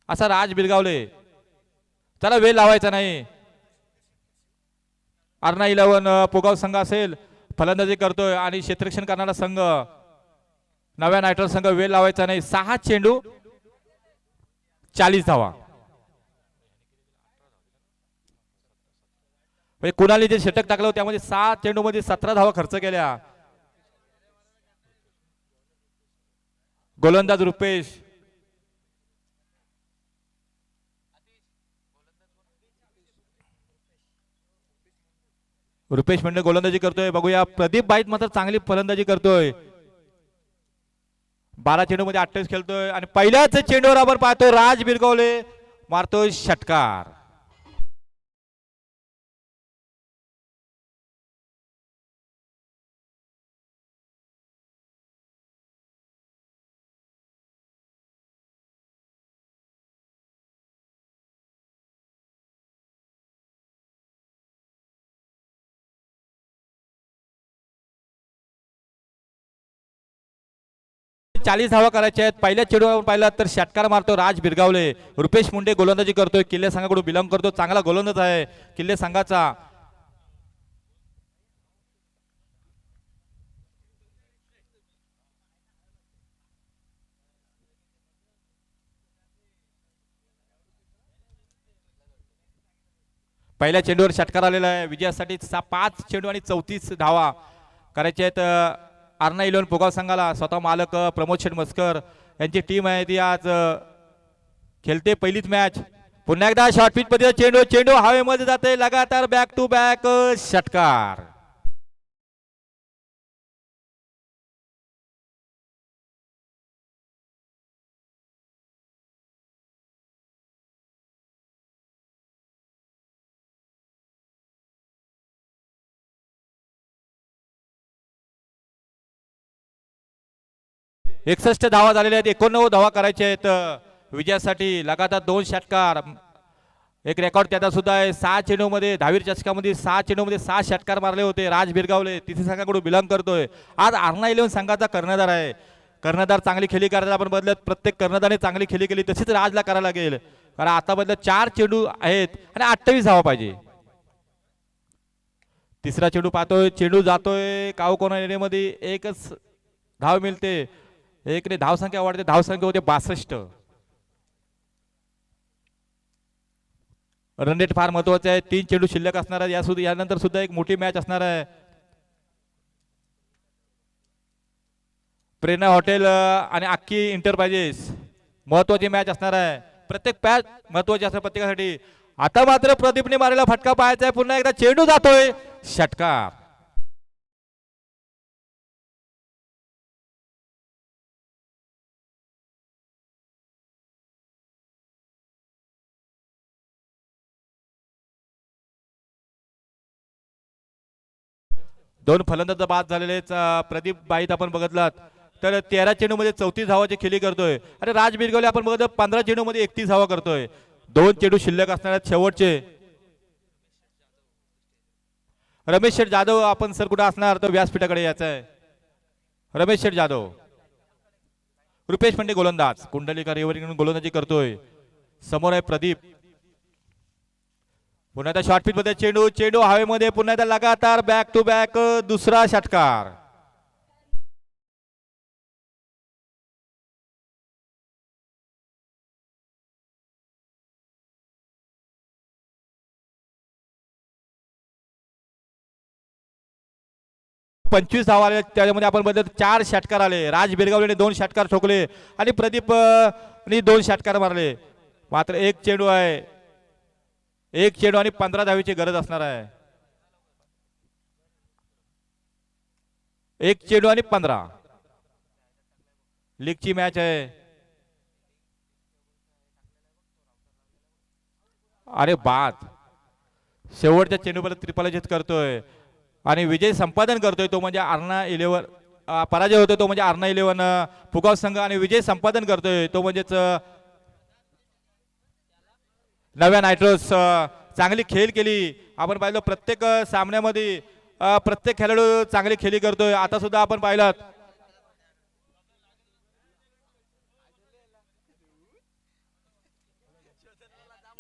Speaker 1: असा राज बिरगावले. त्याला वेळ लावायचा नाही. अर्ना 11 पोगाव संघ असेल फलंदाजी करतोय आणि क्षेत्ररक्षण करणारा संघ नव्या नायट्रल संघ, वेळ लावायचा नाही. 6 चेंडू 40 धावा. म्हणजे कुणाली जे षटक टाकलं होतं त्यामध्ये 6 चेंडू मध्ये 17 धावा खर्च केल्या. गोलंदाज रुपेश रुपेश मुंडे गोलंदाजी करतोय. बघूया प्रदीप बाईत मात्र चांगली फलंदाजी करतोय. 12 चेंडूमध्ये 28 खेळतोय आणि पहिल्याच चेंडूवर आपण पाहतो राज बिरगावले मारतोय षटकार. चाळीस धावा करायच्या आहेत. पहिल्या चेंडूवर पाहिला तर षटकार मारतो राज बिरगावले. रुपेश मुंडे गोलंदाजी करतोय. किल्ले संघाकडून बिलॉंग करतो. चांगला गोलंदाज आहे किल्ले संघाचा. पहिल्या चेंडूवर षटकार आलेला आहे. विजयासाठी 5 चेंडू आणि 34 धावा करायच्या आहेत. आर्ना 11 पुगाव संघाला स्वतः मालक प्रमोद शेठ मस्कर यांची टीम आहे ती आज खेळते पहिलीच मॅच. पुन्हा एकदा शॉर्ट पिच मध्ये चेंडू चेंडू हवेमध्ये जाते. लगातार बॅक टू बॅक षटकार. एकसष्ट धावा झालेल्या आहेत. 89 धावा करायच्या आहेत विजयासाठी. लगातार 2 षटकार. एक रेकॉर्ड त्याचा सुद्धा आहे. 6 चेंडूमध्ये 10 चषकामध्ये 6 चेंडूमध्ये 6 षटकार मारले होते. राज बिरगावले तिथे संघाकडून बिलॉंग करतोय. आज आर्ना 11 संघाचा कर्णधार आहे. कर्णधार चांगली खेळी करायला आपण बदलत. प्रत्येक कर्णधाराने चांगली खेळी केली तशीच राजला करायला लागेल. कारण आता बदलत 4 चेंडू आहेत आणि 28 धावा पाहिजे. तिसरा चेंडू पाहतोय. चेंडू जातोय काव कोणा एरियामध्ये. एकच धाव मिळते. एकने धावसंख्या वाढते. धावसंख्या होते 62. रन रेट फार महत्वाचं आहे. 3 चेंडू शिल्लक असणार आहे. यानंतर सुद्धा एक मोठी मॅच असणार आहे. प्रेरणा हॉटेल आणि अख्खी इंटरप्राइजेस महत्वाची मॅच असणार आहे. प्रत्येक मॅच महत्वाची असणार प्रत्येकासाठी. आता मात्र प्रदीपने मारलेला फटका पाहायचा आहे. पुन्हा एकदा चेंडू जातोय षटकार. दोन फलंदाज बाद झालेले प्रदीप बाईत आपण बघितलात तर 13 चेंडू मध्ये 34 धावाची खेळी करतोय. आणि राज बिरगावले आपण बघतो 15 चेंडू मध्ये 31 धावा करतोय. 2 चेंडू शिल्लक असणार आहेत शेवटचे. रमेश शेठ जाधव आपण सर कुठे असणार तर व्यासपीठाकडे यायचं आहे. रमेश शेठ जाधव. रुपेश मुंडे गोलंदाज. कुंडलिका रेवरी गोलंदाजी करतोय. समोर आहे प्रदीप. पुन्हा एकदा शॉर्ट पिच मध्ये चेंडू चेंडू हवेमध्ये. पुन्हा एकदा लगातार बॅक टू बॅक दुसरा षटकार. पंचवीस धावा आले. त्याच्यामध्ये आपण बघतो 4 षटकार आले. राज बिरगावलेने 2 षटकार ठोकले आणि प्रदीप 2 षटकार मारले. मात्र एक चेंडू आहे. 1 चेंडू आणि 15 धावेची गरज असणार आहे. 1 चेंडू आणि 15. लीगची मॅच आहे. अरे बाद. शेवटच्या चेंडूपर्यंत त्रिफलंदाजी करतोय आणि विजय संपादन करतोय तो म्हणजे आर्ना 11. पराजय होतोय तो म्हणजे आर्ना 11 पुगाव संघ आणि विजय संपादन करतोय तो म्हणजेच नव्या नायट्रोस. चांगली खेळ केली आपण पाहिलं प्रत्येक सामन्यामध्ये. प्रत्येक खेळाडू चांगली खेळी करतोय. आता सुद्धा आपण पाहिलात